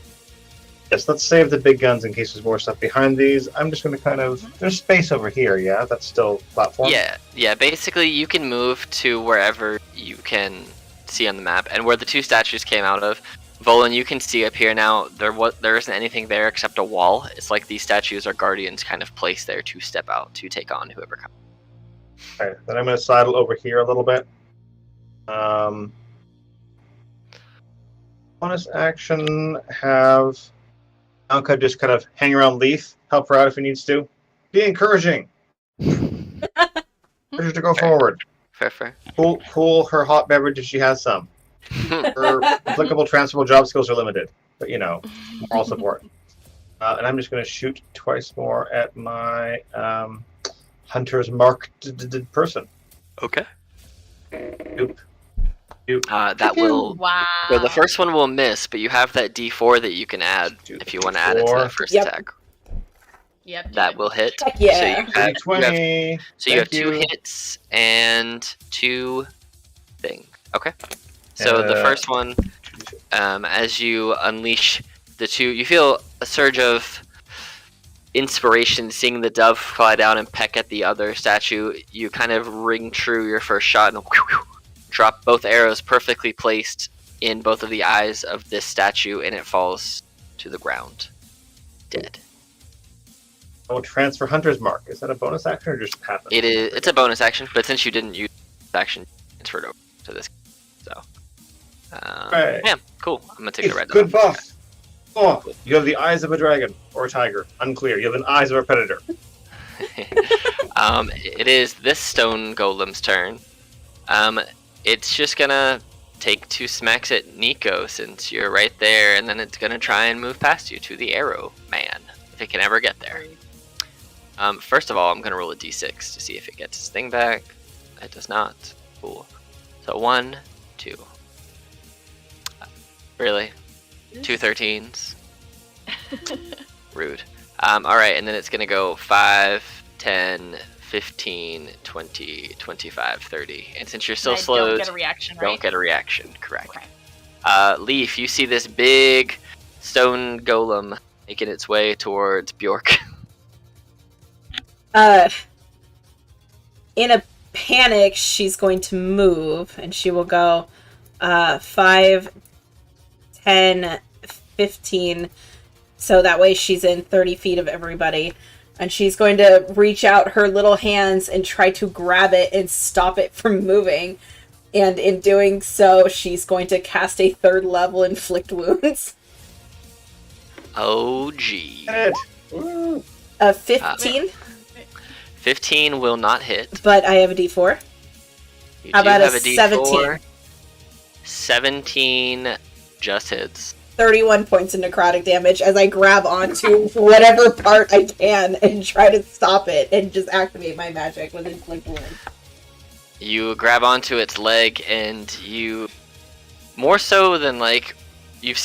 Yes, let's save the big guns in case there's more stuff behind these. I'm just going to kind of... There's space over here, yeah? That's still platform? Yeah. Basically, you can move to wherever you can see on the map. And where the 2 statues came out of, Volan, you can see up here now, there isn't anything there except a wall. It's like these statues are guardians kind of placed there to step out, to take on whoever comes. Okay, then I'm going to sidle over here a little bit. Bonus action, have Anka just kind of hang around Leaf, help her out if he needs to. Be encouraging. Encourage her to go forward. Fair. Cool her hot beverage if she has some. Her applicable transferable job skills are limited, but moral support. And I'm just going to shoot twice more at my hunter's marked person. Okay. Oop. That will... Wow. So the first one will miss, but you have that D4 that you can add if you want to add it to the first attack. Yep. That will hit. Heck yeah. So you have, 20. you have 2 hits and 2 things. Okay. So the first one, as you unleash the 2, you feel a surge of inspiration seeing the dove fly down and peck at the other statue. You kind of ring true your first shot and drop both arrows perfectly placed in both of the eyes of this statue, and it falls to the ground, dead. Oh, transfer hunter's mark. Is that a bonus action or just happen? It is. It's a bonus action, but since you didn't use action, transferred over to this. So, Right. yeah, cool. I'm gonna take It's the red. good buff. Oh, you have the eyes of a dragon or a tiger. Unclear. You have the eyes of a predator. It is this stone golem's turn. It's just gonna take 2 smacks at Nico since you're right there, and then it's gonna try and move past you to the arrow man if it can ever get there. First of all, I'm gonna roll a d6 to see if it gets its thing back. It does not. Cool. So 1, 2. Really? 2 13s? Rude. Alright, and then it's going to go 5, 10, 15, 20, 25, 30. And since you're still And I slowed, don't get a reaction, right? don't get a reaction. Correct. Okay. Leaf, you see this big stone golem making its way towards Bjork. In a panic, she's going to move, and she will go 5, 10, 15, so that way she's in 30 feet of everybody. And she's going to reach out her little hands and try to grab it and stop it from moving. And in doing so, she's going to cast a 3rd level Inflict Wounds. Oh, gee. Hit. Woo. 15, 15 will not hit. but I have a D4. You How do about have a D4. 17? 17 just hits. 31 points of necrotic damage as I grab onto whatever part I can and try to stop it and just activate my magic with Inflict Wounds. You grab onto its leg and you, more so than like, you've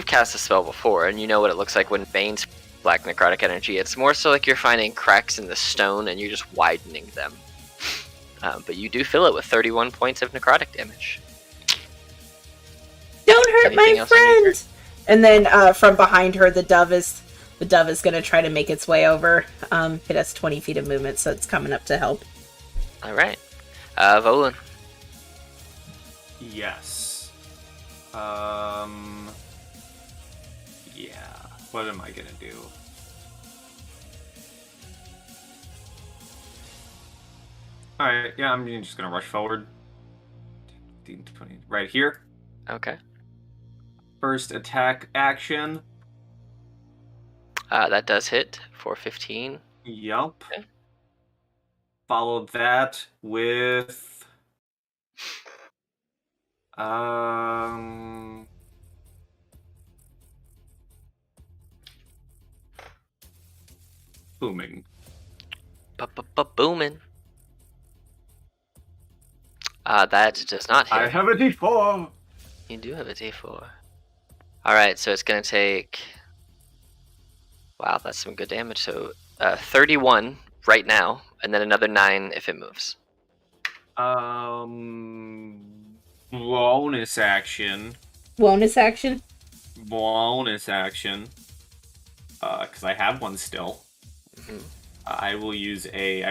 cast a spell before and you know what it looks like when Bane's black necrotic energy. It's more so like you're finding cracks in the stone and you're just widening them. But you do fill it with 31 points of necrotic damage. Don't hurt Anything my else on your friend! And then from behind her, the dove is going to try to make its way over. It has 20 feet of movement, so it's coming up to help. Alright. Volan. Yes. Yeah. What am I gonna do? Alright, yeah, I'm just gonna rush forward. 15, 20, right here. Okay. First attack action. That does hit for 15. Yup. Okay. Followed that with booming. Booming. That does not hit. I have a D4. You do have a D4. Alright, so it's going to take... Wow, that's some good damage. So 31 right now, and then another 9 if it moves. Bonus action. Bonus action? Bonus action. Because I have one still. Mm-hmm. I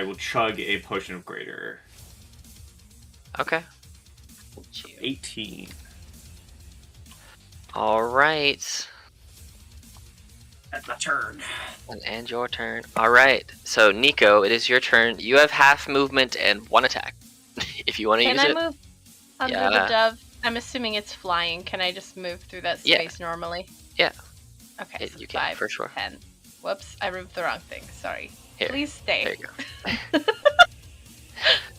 will chug a potion of greater. Okay. 18. Alright. That's my turn. And your turn. Alright, so Nico, it is your turn. You have half movement and 1 attack. If you want to use Can it. I move under Yeah. the dove? I'm assuming it's flying. Can I just move through that Yeah. space normally? Yeah. Okay, You so can, 5, for sure. 10. Whoops, I removed the wrong thing. Sorry. Here. Please stay. There you go.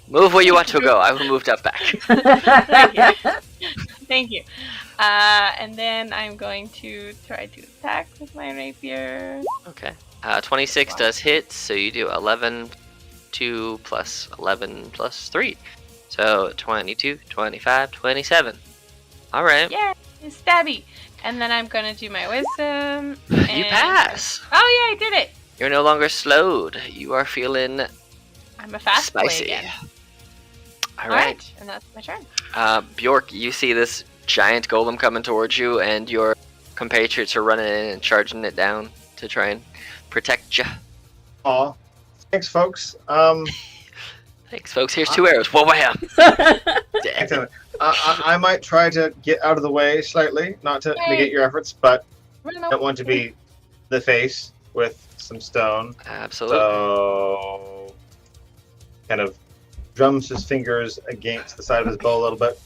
Move where you want to go. I will move up back. Thank you. Thank you. And then I'm going to try to attack with my rapier. Okay. 26 does hit, so you do 11, 2 plus 11 plus 3. So 22, 25, 27. Alright. Yeah, stabby. And then I'm going to do my wisdom. You pass. Oh, yeah, I did it. You're no longer slowed. You are feeling I'm a fast boy spicy. again. Alright. And that's my turn. Bjork, you see this giant golem coming towards you, and your compatriots are running in and charging it down to try and protect you. Aw. Thanks, folks. Thanks, folks. Here's 2 arrows. Whoa, wham! Excellent. I might try to get out of the way slightly, not to Yay. negate your efforts, but Run I don't want to be the face with some stone. Absolutely. So, kind of drums his fingers against the side of his bow a little bit,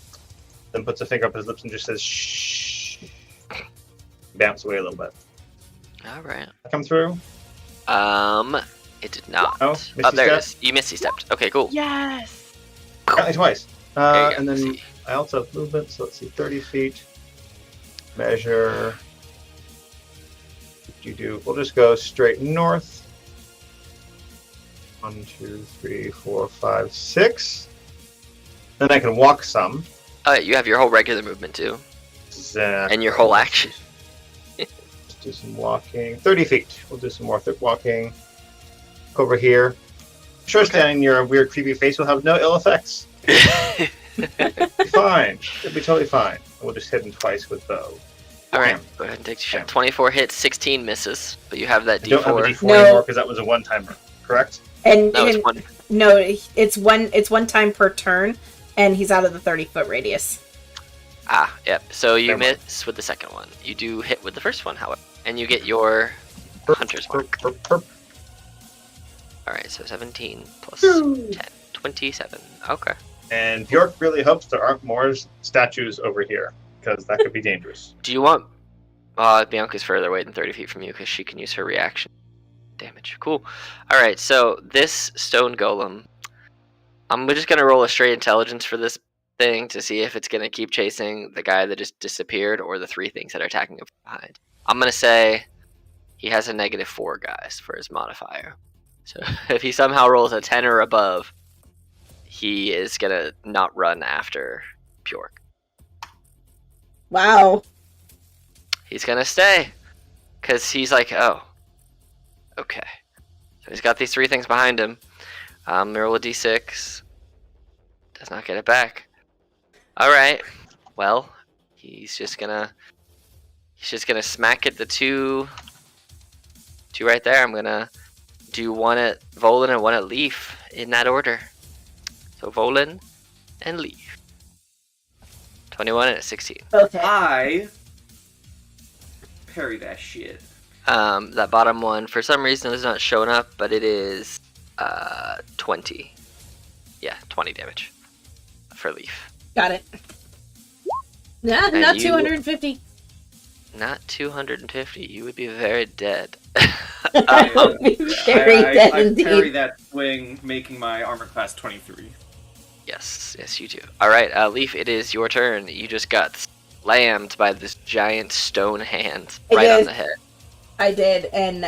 then puts a finger up his lips and just says, shh. Bounce away a little bit. Alright. Come through? It did not. Oh, misty there it step? is. You misty stepped. Okay, cool. Yes. Apparently twice. There you go. And then See. I also have movement, so let's see, 30 feet. Measure. We'll just go straight north. 1, 2, 3, 4, 5, 6. Then I can walk some. You have your whole regular movement too, Exactly. and your whole action. do some walking. 30 feet. We'll do some more walking. Over here. Sure, standing near a weird, creepy face will have no ill effects. Fine. It'll be totally fine. We'll just hit him twice with bow. Alright, go ahead and take your shot. 24 hits, 16 misses, but you have that I don't have a D4. D4 anymore because that was a one-timer, correct? And No, it's one. No, it's one time per turn, and he's out of the 30-foot radius. Ah, yep. So you Never mind. miss with the second one. You do hit with the first one, however, and you get your hunter's mark. Alright, so 17 plus 10, 27. Okay. And Bjork really hopes there aren't more statues over here, because that could be dangerous. Do you want... Bianca's further away than 30 feet from you because she can use her reaction damage. Cool. Alright, so this stone golem... we're just going to roll a straight intelligence for this thing to see if it's going to keep chasing the guy that just disappeared or the three things that are attacking him from behind. I'm going to say he has a -4, guys, for his modifier. So if he somehow rolls a 10 or above, he is going to not run after Bjork. Wow. He's going to stay because he's like, oh, okay. So he's got these three things behind him. Roll a d6. Does not get it back. All right. Well, he's just gonna smack at the two right there. I'm gonna do one at Volan and one at Leaf in that order. So Volan and Leaf. 21 and a 16. Okay. I parry that shit. That bottom one for some reason is not showing up, but it is 20. Yeah, 20 damage for Leaf. Got it. Nah, And not you- 250. Not 250. You would be very dead. I will be very dead I indeed. parry that swing, making my armor class 23. Yes, you do. All right, Leaf, it is your turn. You just got slammed by this giant stone hand I right on did. the head. I did, and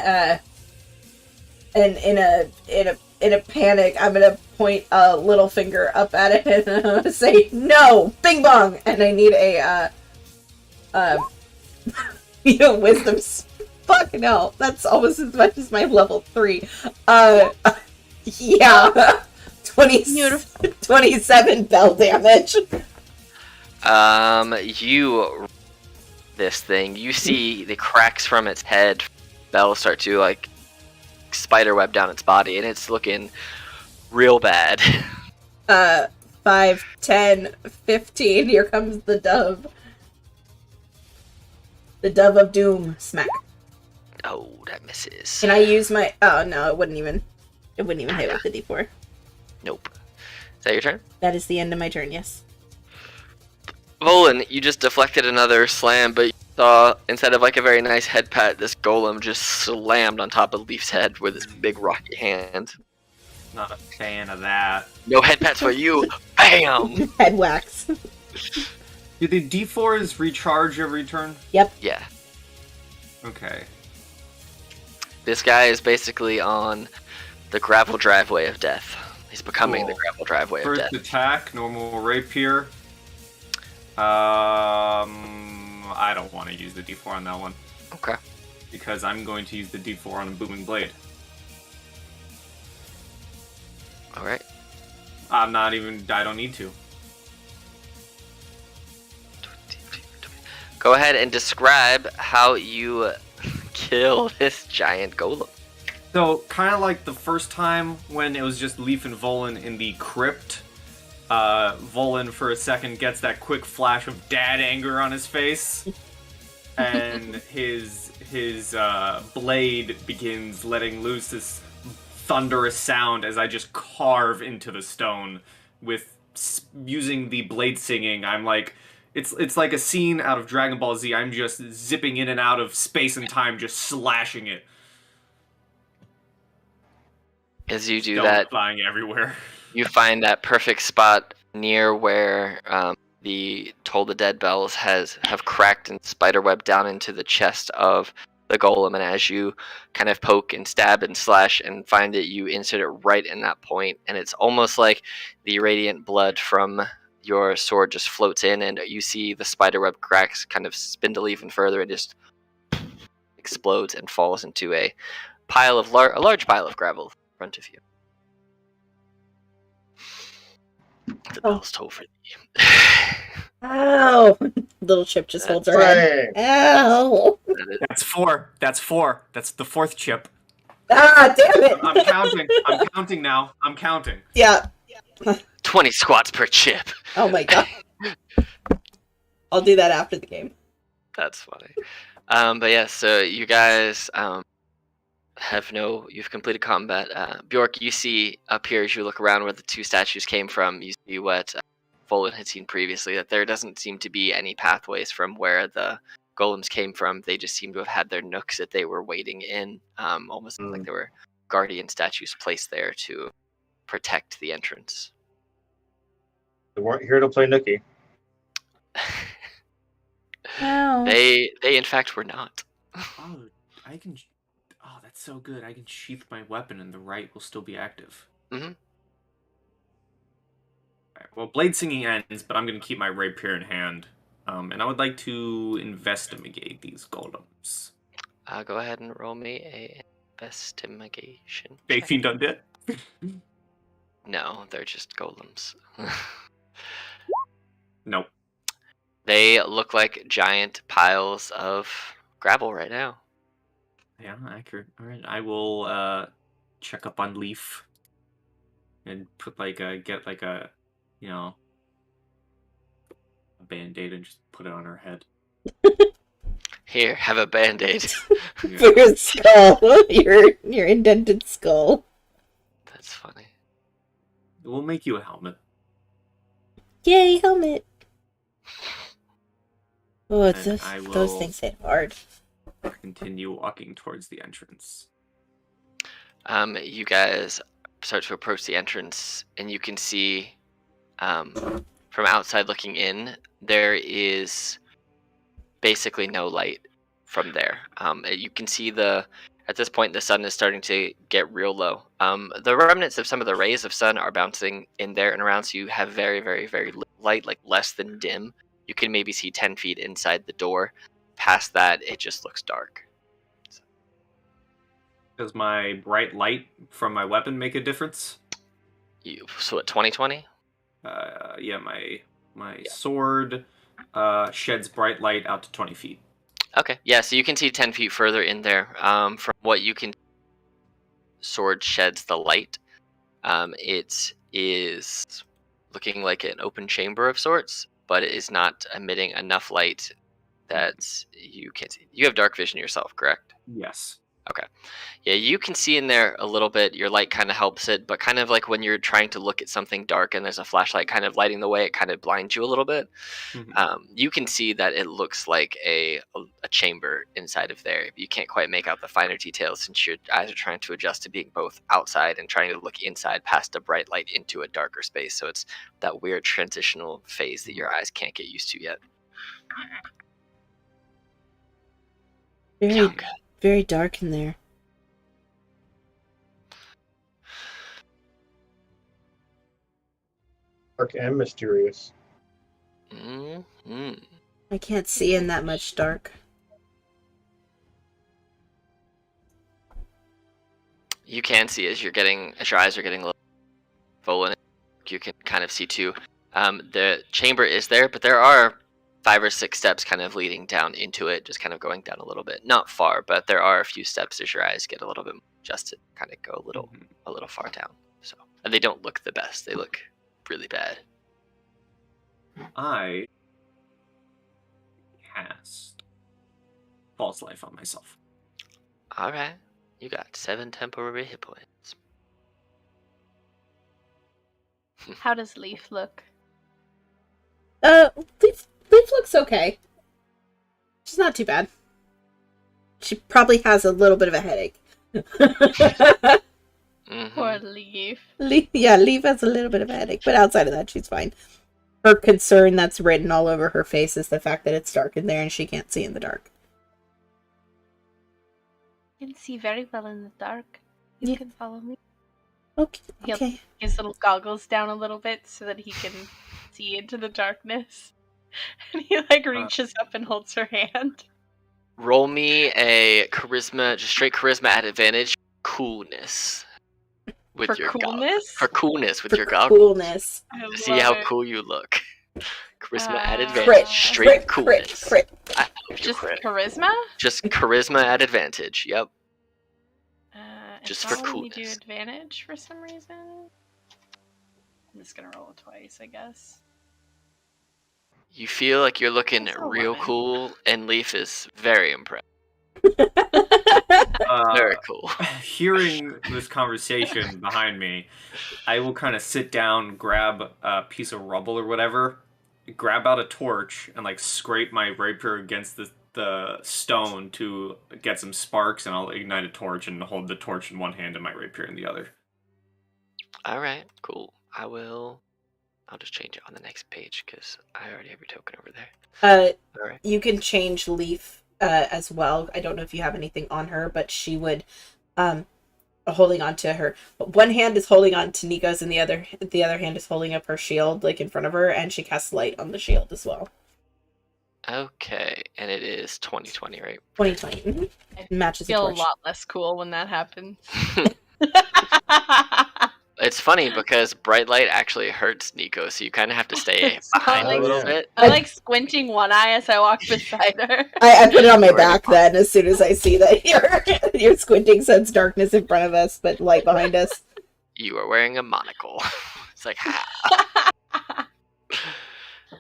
in a panic, I'm gonna point a little finger up at it and I'm gonna say no, bing bong, and I need a wisdom. Fuck no, that's almost as much as my level 3. Yeah, 27 bell damage. You this thing. You see the cracks from its head. Bells start to like spiderweb down its body, and it's looking real bad. 5, 10, 15. Here comes the dove. The dove of doom. Smack. Oh, that misses. Can I use my? Oh no, it wouldn't even hit with the D4. Nope. Is that your turn? That is the end of my turn. Yes. Volan, you just deflected another slam, but you saw, instead of like a very nice head pat, this golem just slammed on top of Leaf's head with his big rocky hand. Not a fan of that. No head pats for you. Bam! Head wax. Do the D4s recharge every turn? Yep. Yeah. Okay. This guy is basically on the gravel driveway of death. He's becoming the Cool. gravel driveway of First death. attack, normal rapier. I don't want to use the D4 on that one. Okay. Because I'm going to use the D4 on a booming blade. Alright. I don't need to. Go ahead and describe how you kill this giant golem. So, kind of like the first time when it was just Leaf and Volan in the crypt. Volan, for a second, gets that quick flash of dad anger on his face. And his blade begins letting loose this thunderous sound as I just carve into the stone with using the blade singing. I'm like, it's like a scene out of Dragon Ball Z. I'm just zipping in and out of space and time, just slashing it. As you do Stone that, flying everywhere. you find that perfect spot near where the Toll the Dead bells have cracked and spiderwebbed down into the chest of the golem, and as you kind of poke and stab and slash and find it, you insert it right in that point, and it's almost like the radiant blood from your sword just floats in, and you see the spiderweb cracks kind of spindle even further and just explodes and falls into a large pile of gravel in front of you. The bell's toll for thee. Ow! Little Chip just holds her head. Bang! Ow! That's 4. That's 4. That's the 4th chip. Ah, damn it! I'm counting. I'm counting now. I'm counting. Yeah. 20 squats per chip. Oh my god. I'll do that after the game. That's funny. But yeah, so you guys you've completed combat. Bjork, you see up here as you look around where the two statues came from, you see what Volan had seen previously, that there doesn't seem to be any pathways from where the golems came from. They just seem to have had their nooks that they were waiting in, almost like there were guardian statues placed there to protect the entrance. They weren't here to play nookie. Ow. They in fact were not. Oh, I can. Oh, that's so good. I can sheath my weapon and the right will still be active. Mm-hmm. Right, well, blade singing ends, but I'm going to keep my rapier in hand. And I would like to investigate these golems. Go ahead and roll me a investigation. Big Fiend Undead? No, they're just golems. Nope. They look like giant piles of gravel right now. Yeah, accurate. Alright, I will check up on Leaf. And put get a band-aid and just put it on her head. Here, have a band-aid. For your skull. Your indented skull. That's funny. We'll make you a helmet. Yay, helmet. Oh, it's And those things hit hard. Continue walking towards the entrance. You guys start to approach the entrance, and you can see, from outside looking in, there is basically no light from there. You can see at this point the sun is starting to get real low. The remnants of some of the rays of sun are bouncing in there and around, so you have very, very, very little light, like less than dim. You can maybe see 10 feet inside the door. Past that, it just looks dark. Does my bright light from my weapon make a difference? So at 2020? Yeah, my sword sheds bright light out to 20 feet. Okay, yeah, so you can see 10 feet further in there. From what you can, sword sheds the light. It is looking like an open chamber of sorts, but it is not emitting enough light that you can see. You have dark vision yourself, correct? Yes. Okay. Yeah, you can see in there a little bit. Your light kind of helps it, but kind of like when you're trying to look at something dark and there's a flashlight kind of lighting the way, it kind of blinds you a little bit. Mm-hmm. You can see that it looks like a chamber inside of there. You can't quite make out the finer details since your eyes are trying to adjust to being both outside and trying to look inside past a bright light into a darker space. So it's that weird transitional phase that your eyes can't get used to yet. Very, very dark in there. Dark and mysterious. Mm-hmm. I can't see in that much dark. You can see as your eyes are getting a little full, and you can kind of see too. The chamber is there, but there are 5 or 6 steps kind of leading down into it, just kind of going down a little bit. Not far, but there are a few steps as your eyes get a little bit adjusted, kind of go a little far down. So, and they don't look the best. They look really bad. I cast False Life on myself. All right, you got 7 temporary hit points. How does Leaf look? Leaf looks okay. She's not too bad. She probably has a little bit of a headache. Mm-hmm. Poor Leaf. Leaf has a little bit of a headache, but outside of that, she's fine. Her concern that's written all over her face is the fact that it's dark in there and she can't see in the dark. You can see very well in the dark. You can follow me. Okay. He'll put his little goggles down a little bit so that he can see into the darkness. And he reaches up and holds her hand. Roll me a charisma, just straight charisma at advantage. Coolness with For your coolness? for coolness with For your goggles. coolness. I See love how it. cool you look. Charisma at Crit, advantage. Straight crit, coolness. crit. I hope you Just crit. charisma? Just charisma at advantage. Yep. It's Just not for letting me do coolness. advantage for some reason. I'm just gonna roll it twice, I guess. You feel like you're looking That's real 11. cool, and Leaf is very impressed. Uh, Very cool. Hearing this conversation behind me, I will kind of sit down, grab a piece of rubble or whatever, grab out a torch, and like scrape my rapier against the stone to get some sparks, and I'll ignite a torch and hold the torch in one hand and my rapier in the other. All right, cool. I'll just change it on the next page because I already have your token over there. All right. You can change Leaf as well. I don't know if you have anything on her, but she would holding on to her. One hand is holding on to Nico's, and the other hand is holding up her shield, like in front of her, and she casts light on the shield as well. Okay, and it is 2020, right? 2020. Mm-hmm. Matches the I feel a torch. lot less cool when that happens. It's funny because bright light actually hurts Nico, so you kind of have to stay behind like- a little yeah. bit. I'm like squinting one eye as I walk beside her. I put it on my Already back then as soon as I see that you're squinting, so it's darkness in front of us, but light behind us. You are wearing a monocle. It's like, ha.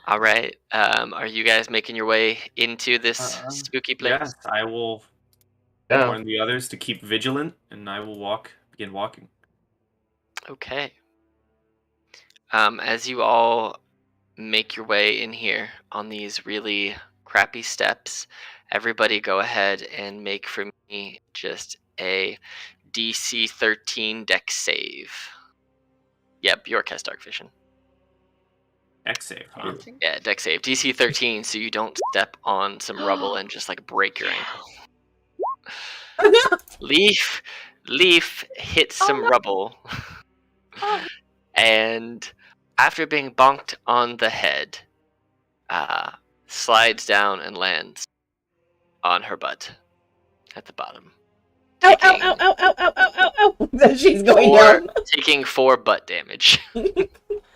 All right. Are you guys making your way into this spooky place? Yes, I will Yeah. warn the others to keep vigilant, and I will begin walking. Okay. As you all make your way in here on these really crappy steps, everybody go ahead and make for me just a DC 13 dex save. Yep, York has dark vision. X save, huh? Yeah, dex save. DC 13, so you don't step on some rubble and just like break your ankle. Oh no! Leaf hits some rubble. And after being bonked on the head, slides down and lands on her butt at the bottom. Ow, ow, ow, ow, ow, ow, ow, ow, ow. She's going down. Taking 4 butt damage.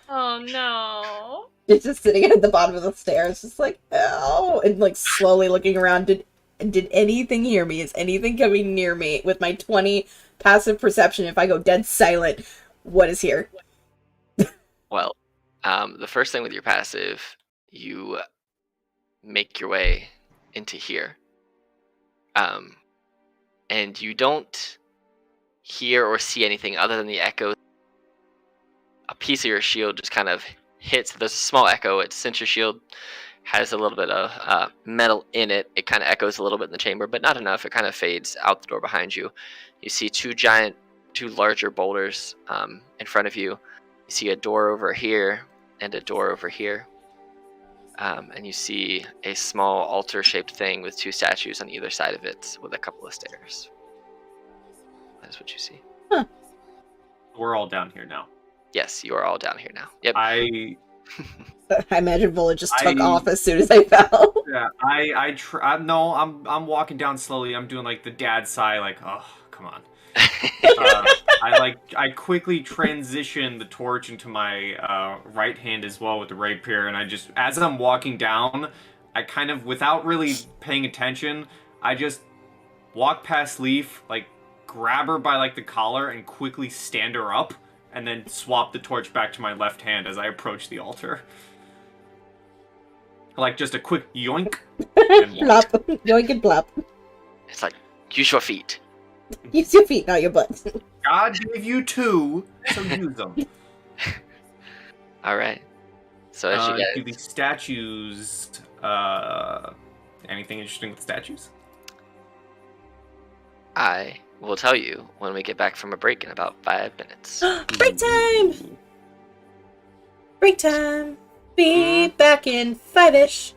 Oh no. She's just sitting at the bottom of the stairs, just like, ow, and like slowly looking around. Did anything hear me? Is anything coming near me? With my 20 passive perception, if I go dead silent, what is here? Well, the first thing with your passive, you make your way into here. And you don't hear or see anything other than the echo. A piece of your shield just kind of hits. There's a small echo. Since your shield has a little bit of metal in it, it kind of echoes a little bit in the chamber, but not enough. It kind of fades out the door behind you. You see two larger boulders in front of you. You see a door over here and a door over here. And you see a small altar-shaped thing with 2 statues on either side of it with a couple of stairs. That's what you see. Huh. We're all down here now. Yes, you are all down here now. Yep. I imagine Vola just took off as soon as I fell. Yeah, no, I'm walking down slowly. I'm doing like the dad sigh, like, oh, come on. I quickly transition the torch into my right hand as well with the rapier, and I just, as I'm walking down, I kind of, without really paying attention, I just walk past Leaf, like, grab her by like the collar and quickly stand her up, and then swap the torch back to my left hand as I approach the altar. Like just a quick yoink. And walk. Blop. Yoink and blop. It's like, use your feet. Use your feet, not your butt. God gave you 2, so use them. All right. So as you Do guys, the statues, anything interesting with statues? I will tell you when we get back from a break in about 5 minutes. Break time! Break time! Be back in 5-ish.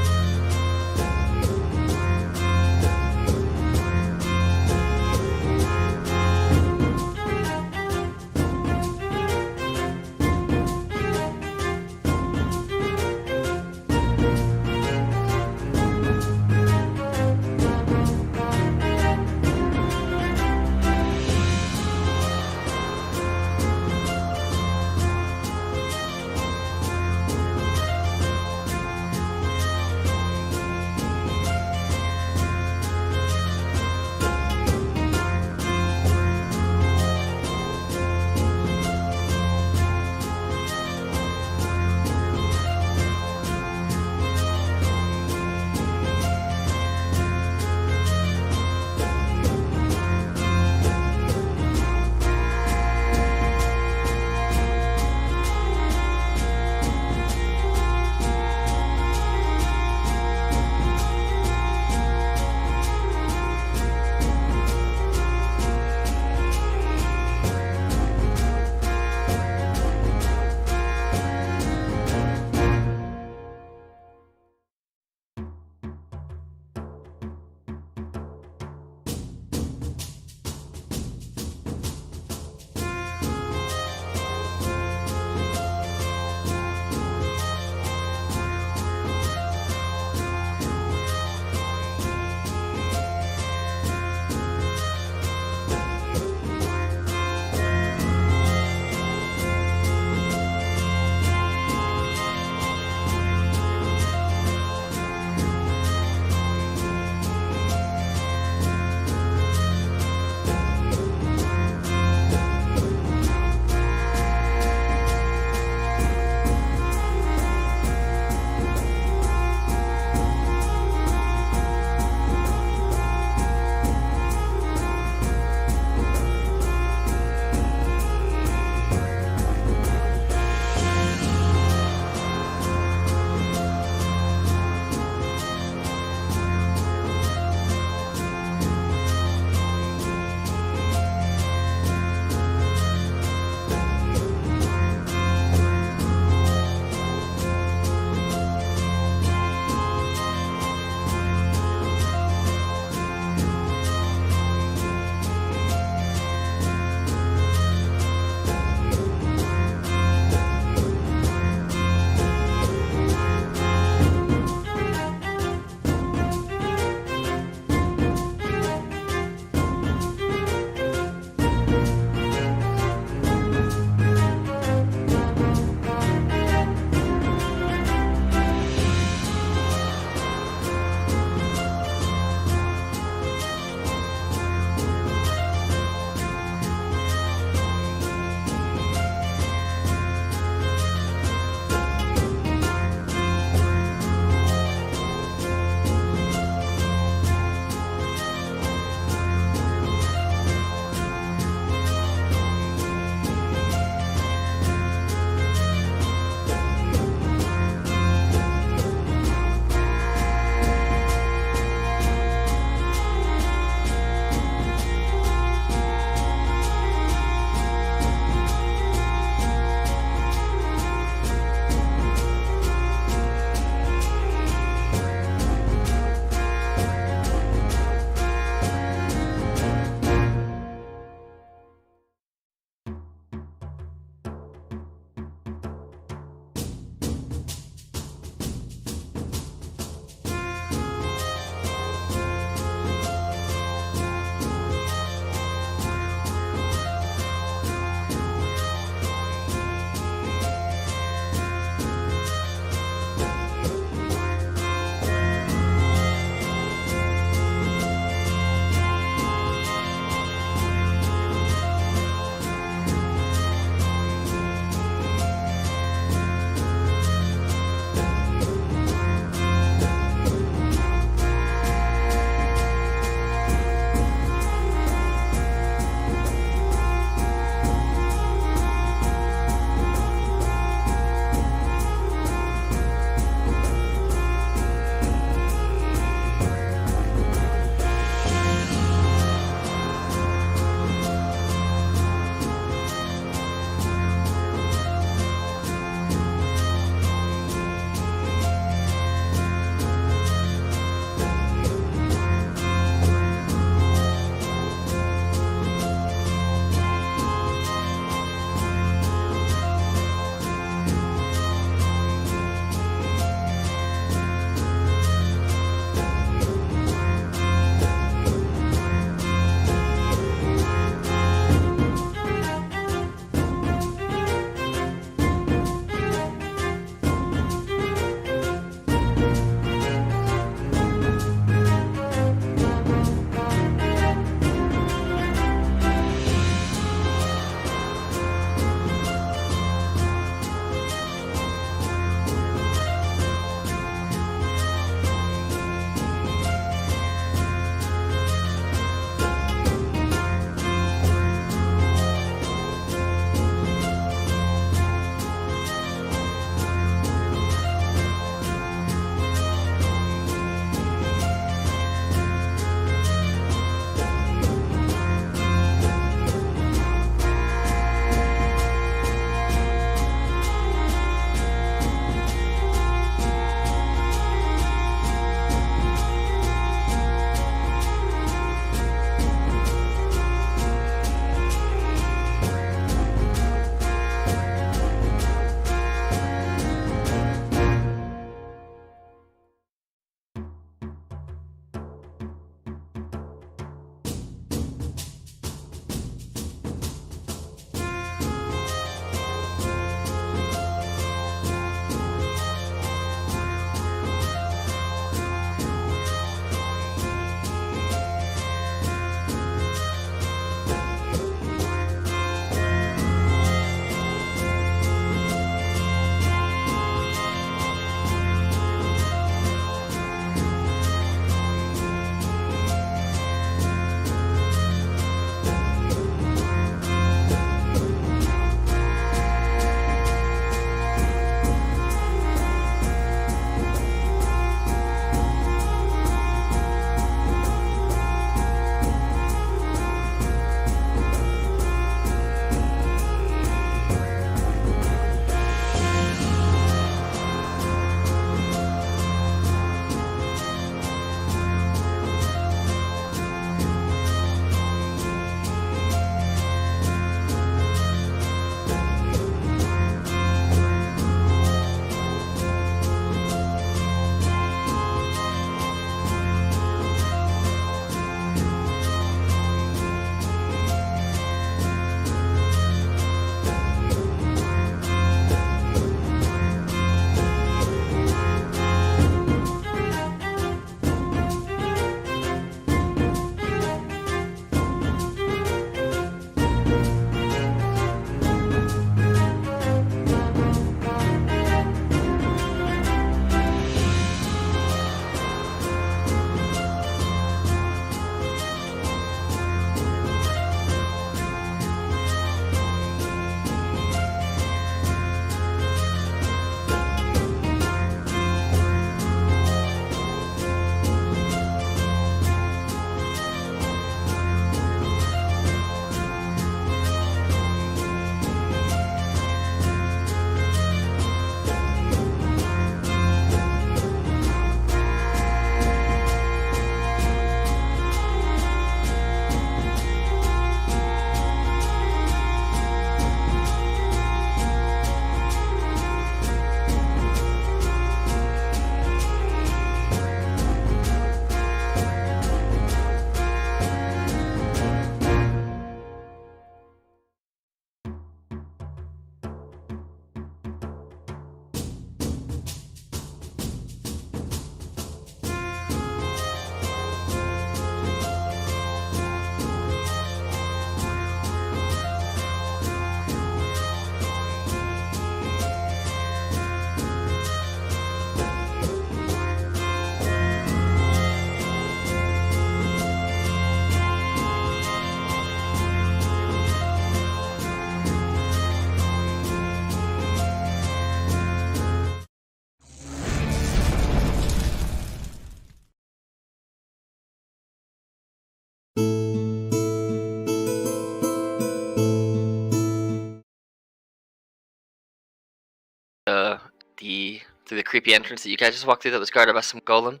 through the creepy entrance that you guys just walked through that was guarded by some golem.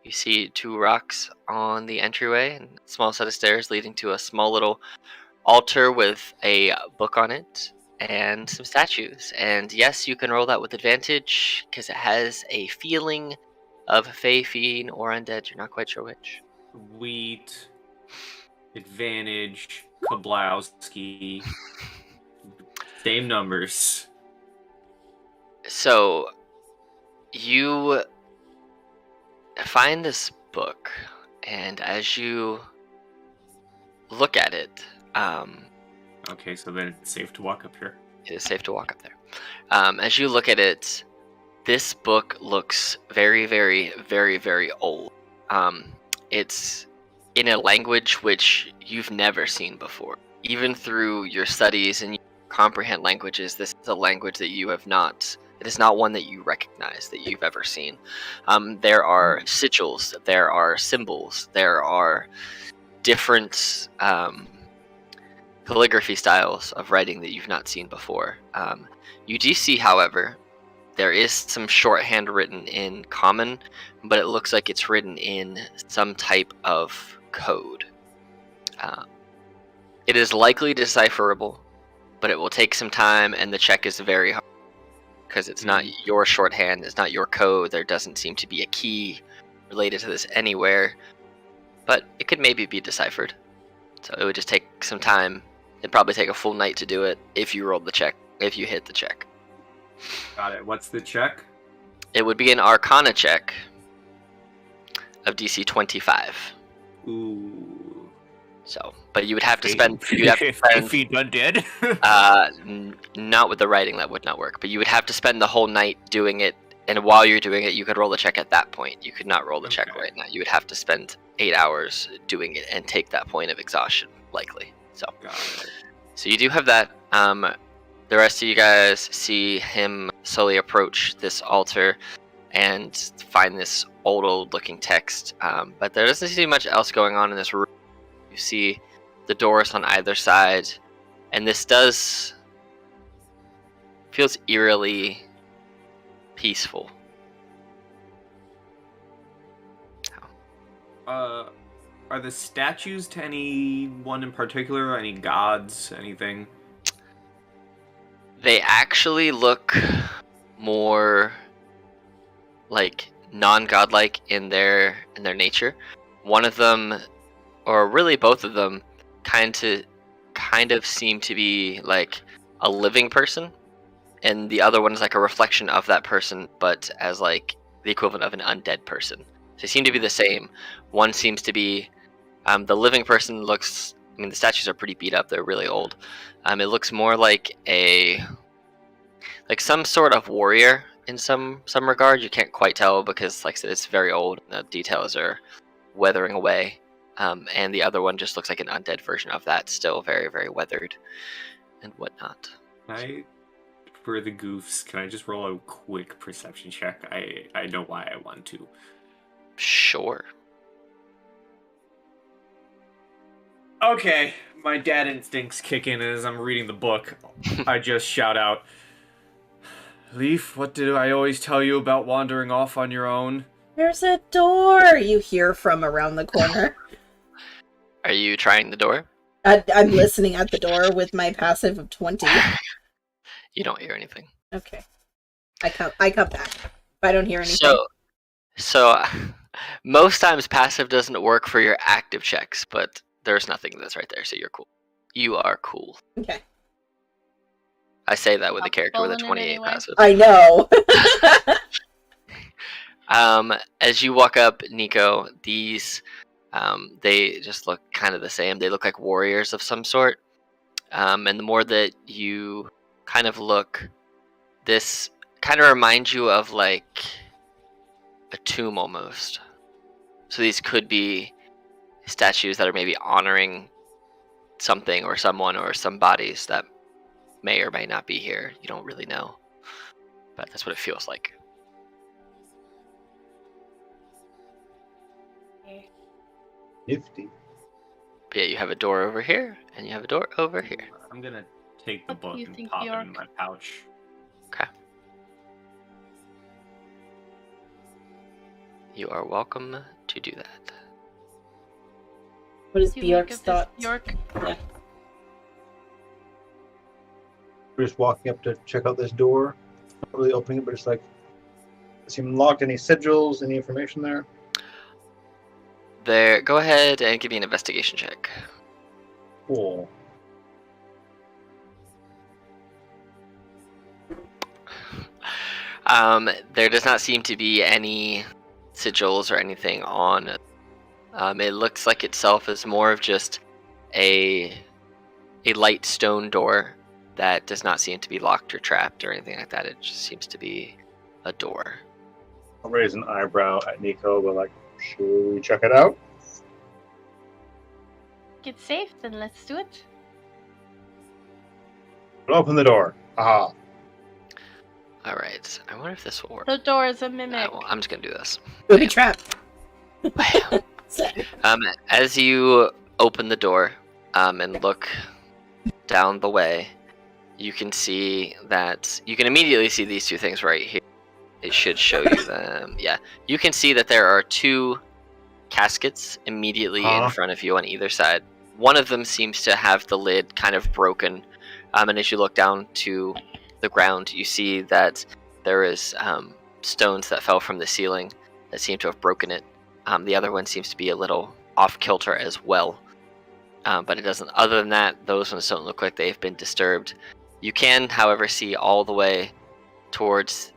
You see 2 rocks on the entryway and a small set of stairs leading to a small little altar with a book on it and some statues. And yes, you can roll that with advantage because it has a feeling of Fey, Fiend, or Undead. You're not quite sure which. Sweet. Advantage. Kablowski. Same numbers. So you find this book, and as you look at it, Okay, so then it's safe to walk up here. it is safe to walk up there. As you look at it, this book looks very, very, very, very old. It's in a language which you've never seen before. Even through your studies and you comprehend languages, this is a language that you have not. It is not one that you recognize, that you've ever seen. There are sigils, there are symbols, there are different calligraphy styles of writing that you've not seen before. You do see, however, there is some shorthand written in common, but it looks like it's written in some type of code. It is likely decipherable, but it will take some time, and the check is very hard because it's not your shorthand, it's not your code. There doesn't seem to be a key related to this anywhere, but it could maybe be deciphered. So it would just take some time. It'd probably take a full night to do it if you rolled the check, if you hit the check. Got it. What's the check? It would be an Arcana check of DC 25. Ooh. So, but you would have to spend. You'd have to spend. Feed undead. Not with the writing, that would not work. But you would have to spend the whole night doing it, and while you're doing it, you could roll the check at that point. You could not roll the check Okay. right now. You would have to spend 8 hours doing it and take that point of exhaustion, likely. So, Got it. so you do have that. The rest of you guys see him slowly approach this altar and find this old looking text. But there doesn't seem much else going on in this room. You see the doors on either side, and this feels eerily peaceful. Are the statues to anyone in particular? Any gods? Anything? They actually look more like non-godlike in their nature. One of them, or really both of them, kind of seem to be like a living person, and the other one is like a reflection of that person, but as like the equivalent of an undead person. They seem to be the same. One seems to be the living person looks. I mean, the statues are pretty beat up. They're really old. It looks more like some sort of warrior in some regard. You can't quite tell because, like I said, it's very old. And the details are weathering away. And the other one just looks like an undead version of that, still very, very weathered and whatnot. For the goofs, can I just roll a quick perception check? I know why I want to. Sure. Okay, my dad instincts kick in, and as I'm reading the book, I just shout out, Leaf, what did I always tell you about wandering off on your own? There's a door, you hear from around the corner. Are you trying the door? I'm listening at the door with my passive of 20. You don't hear anything. Okay. I come back. If I don't hear anything. So most times passive doesn't work for your active checks, but there's nothing that's right there, so you're cool. You are cool. Okay. I say that with a character with a Fallen in 28 any way? passive. I know. As you walk up, Nico, these they just look kind of the same. They look like warriors of some sort. And the more that you kind of look, this kind of reminds you of like a tomb almost. So these could be statues that are maybe honoring something or someone or some bodies that may or may not be here. You don't really know, but that's what it feels like. 50. But yeah, you have a door over here, and you have a door over here. I'm gonna take the What do book you and think, pop it in Bjork? my pouch. Okay. You are welcome to do that. What is What do you make Bjork's of this, thoughts? York? Yeah. We're just walking up to check out this door. Not really opening it, but it's like, seem locked. Any sigils? Any information there? There. Go ahead and give me an investigation check. Cool. There does not seem to be any sigils or anything on it. It looks like itself is more of just a light stone door that does not seem to be locked or trapped or anything like that. It just seems to be a door. I'll raise an eyebrow at Nico, but like, should we check it out? Get safe, then let's do it. We'll open the door. Aha. All right. I wonder if this will work. The door is a mimic. I'm just gonna do this. Booby trap. As you open the door and look down the way, you can see that you can immediately see these two things right here. It should show you them. Yeah, you can see that there are two caskets immediately in front of you on either side. One of them seems to have the lid kind of broken, and as you look down to the ground, you see that there is stones that fell from the ceiling that seem to have broken it. The other one seems to be a little off kilter as well, but it doesn't. Other than that, those ones don't look like they've been disturbed. You can, however, see all the way towards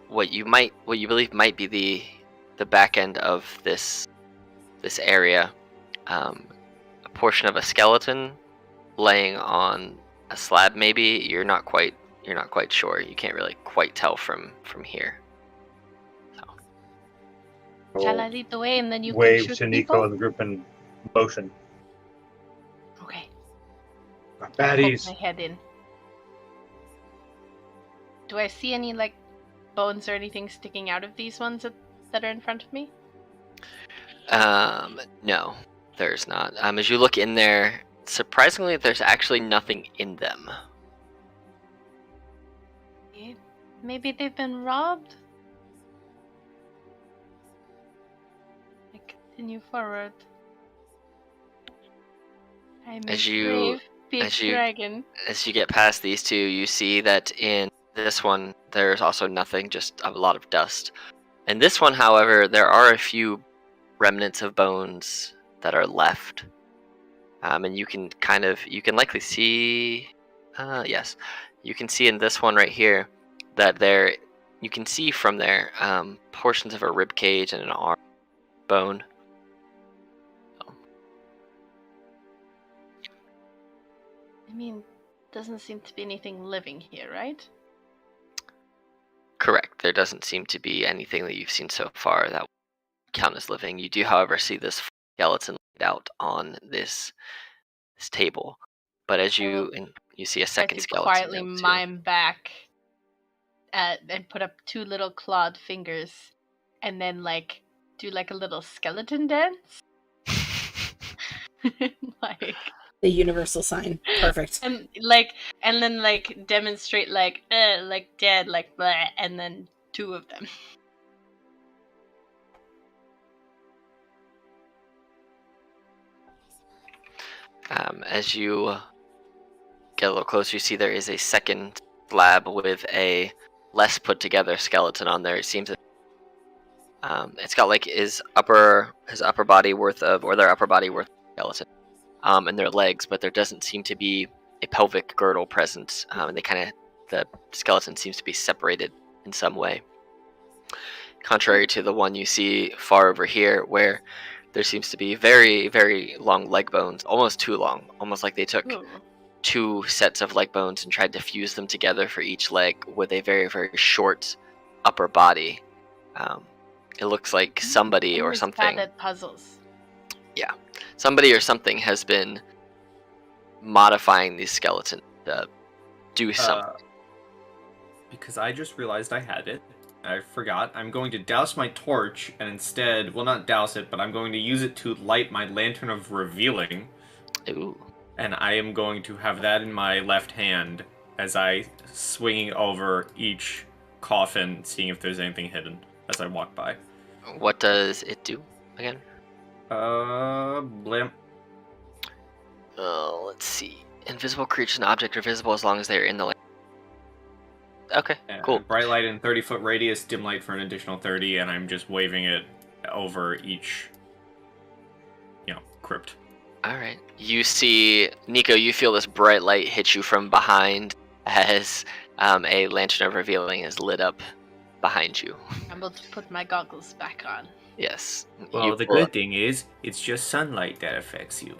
what you believe might be the back end of this area, a portion of a skeleton laying on a slab. Maybe you're not quite sure. You can't really quite tell from here. Shall I lead the way and then you wave can shoot to Nico people? and the group in motion. Okay. Our Poke baddies. my head in. Do I see any like bones or anything sticking out of these ones that are in front of me? No, there's not. As you look in there, surprisingly, there's actually nothing in them. Maybe they've been robbed? I continue forward. I'm a brave big dragon. As you get past these two, you see that in this one, there's also nothing, just a lot of dust. In this one, however, there are a few remnants of bones that are left. And you can likely see, yes, you can see in this one right here that you can see from there portions of a rib cage and an arm bone. I mean, doesn't seem to be anything living here, right? Correct. There doesn't seem to be anything that you've seen so far that would count as living. You do, however, see this skeleton laid out on this table. But as you see a second skeleton. Quietly mime back and put up two little clawed fingers and then like do like a little skeleton dance. Like The universal sign. Perfect. and then demonstrate like dead, like bleh, and then two of them. As you get a little closer, you see there is a second slab with a less put together skeleton on there. It seems that it's got like his upper body worth of skeleton, and their legs, but there doesn't seem to be a pelvic girdle present, and the skeleton seems to be separated in some way. Contrary to the one you see far over here, where there seems to be very, very long leg bones, almost too long, almost like they took two sets of leg bones and tried to fuse them together for each leg with a very, very short upper body. It looks like somebody or something. Bad at puzzles. Yeah, somebody or something has been modifying these skeletons to do something. Because I just realized I had it. I forgot. I'm going to douse my torch and instead, well, not douse it, but I'm going to use it to light my lantern of revealing. Ooh. And I am going to have that in my left hand as I swing over each coffin, seeing if there's anything hidden as I walk by. What does it do again? Blimp. Let's see. Invisible creatures and objects are visible as long as they are in the land. Okay, cool. Bright light in 30-foot radius, dim light for an additional 30, and I'm just waving it over each, crypt. Alright. You see, Nico, you feel this bright light hit you from behind as a lantern of revealing is lit up behind you. I'm about to put my goggles back on. Yes. Well, You the pull good up- thing is, it's just sunlight that affects you.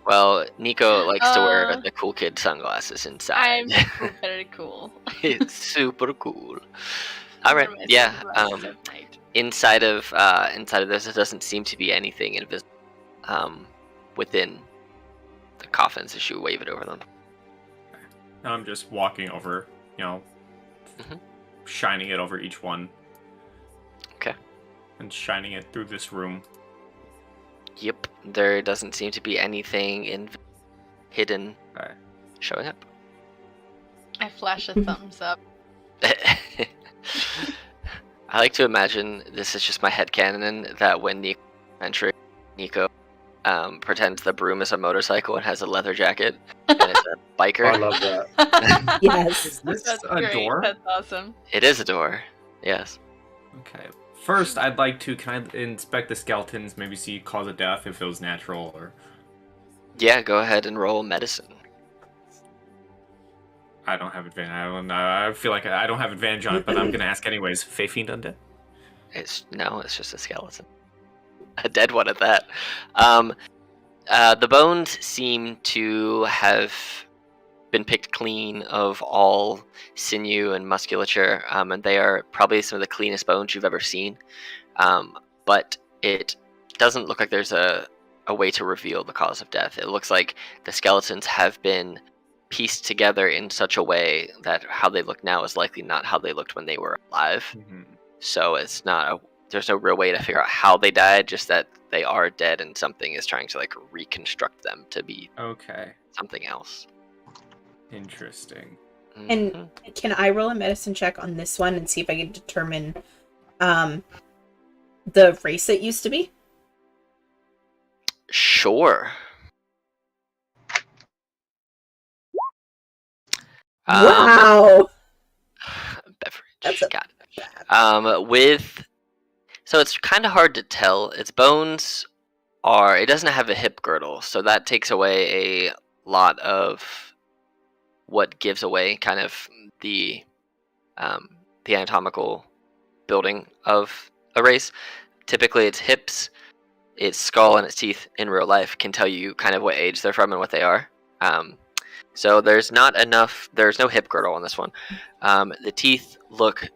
Well, Nico likes to wear the cool kid sunglasses inside. I'm very cool. It's super cool. Alright, Wear my yeah. sunglasses at night. Inside of this, there doesn't seem to be anything invisible within the coffins as you wave it over them. I'm just walking over, shining it over each one. Okay. And shining it through this room. Yep, there doesn't seem to be anything hidden Okay. showing up. I flash a thumbs up. I like to imagine, this is just my headcanon, that when Nico pretends the broom is a motorcycle and has a leather jacket and it's a biker. I love that. Yes. Is this That's a great. door? That's awesome. It is a door, yes. Okay. First, I'd like to, can I inspect the skeletons, maybe see cause of death if it was natural or... Yeah, go ahead and roll medicine. I don't have advantage. I feel like I don't have advantage on it, but I'm gonna ask anyways. Fey Fiend Undead? It's just a skeleton. A dead one at that. The bones seem to have been picked clean of all sinew and musculature, and they are probably some of the cleanest bones you've ever seen. But it doesn't look like there's a way to reveal the cause of death. It looks like the skeletons have been pieced together in such a way that how they look now is likely not how they looked when they were alive. Mm-hmm. So there's no real way to figure out how they died, just that they are dead and something is trying to reconstruct them to be Okay. something else. Interesting. And Mhm. can I roll a medicine check on this one and see if I can determine the race it used to be? Sure. Wow. Beverage. That's a- Got it. So it's kind of hard to tell. Its bones it doesn't have a hip girdle, so that takes away a lot of what gives away kind of the anatomical building of a race. Typically, its hips, its skull, and its teeth in real life can tell you kind of what age they're from and what they are. So there's no hip girdle on this one. The teeth look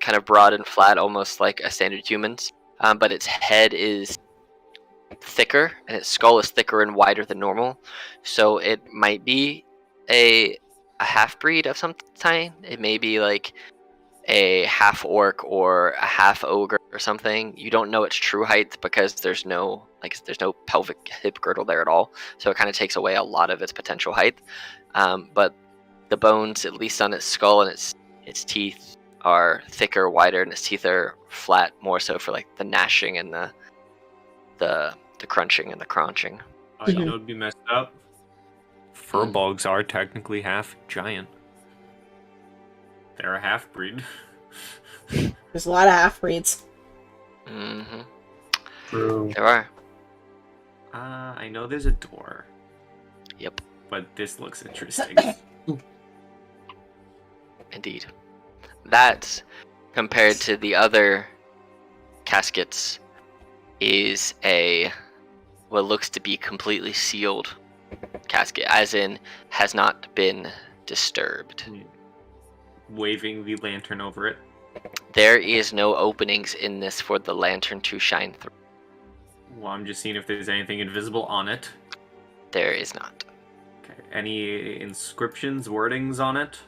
kind of broad and flat, almost like a standard human's, but its head is thicker and its skull is thicker and wider than normal. So it might be a half-breed of some kind. It may be like a half orc or a half ogre or something. You don't know its true height because there's no pelvic hip girdle there at all. So it kind of takes away a lot of its potential height. But the bones, at least on its skull and its teeth, are thicker, wider, and its teeth are flat, more so for the gnashing and the crunching and the crunching. You know, it'd be messed up. Furbolgs are technically half giant. They're a half breed. There's a lot of half-breeds. Mm-hmm. True. There are. I know there's a door, Yep, but this looks interesting. indeed. That, compared to the other caskets, is what looks to be completely sealed casket, as in has not been disturbed. Waving the lantern over it. There is no openings in this for the lantern to shine through. Well, I'm just seeing if there's anything invisible on it. There is not. Okay. Any inscriptions, wordings on it?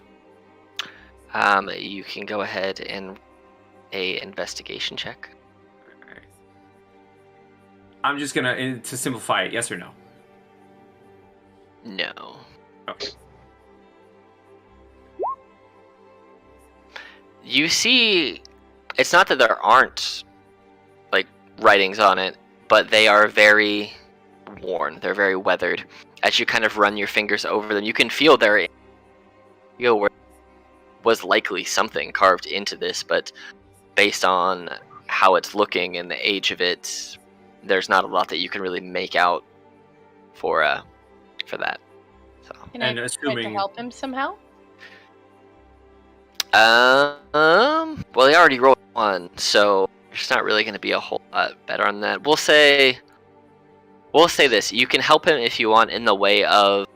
You can go ahead and a investigation check. Alright. I'm just gonna, to simplify it, yes or no? No. Okay. You see It's not that there aren't like writings on it, but they are very worn. They're very weathered. As you kind of run your fingers over them, you can feel there was likely something carved into this, but based on how it's looking and the age of it, there's not a lot that you can really make out for that. So. Can I try to help him somehow? Well, they already rolled one, so there's not really going to be a whole lot better on that. We'll say this: you can help him if you want, in the way of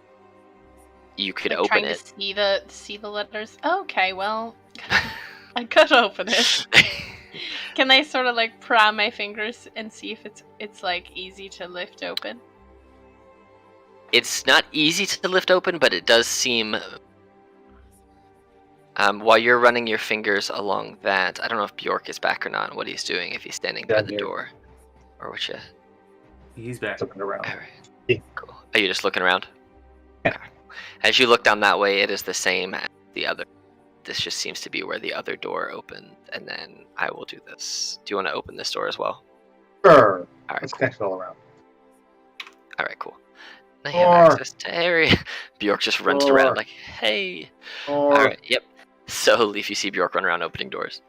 you could open trying it. To see the letters. Okay, well, I could open it. Can I sort of like pry my fingers and see if it's like easy to lift open? It's not easy to lift open, but it does seem. While you're running your fingers along that, I don't know if Bjork is back or not. What he's doing, if he's standing by the door, or what you. He's back. Looking around. All right. Cool. Are you just looking around? Yeah. As you look down that way, it is the same as the other. This just seems to be where the other door opened, and then I will do this. Do you want to open this door as well? Sure. All right. Let's Cool. connect it all around. All right. Cool. I have access to area. Bjork just runs around like, hey. All right. Yep. So if you see Bjork run around opening doors.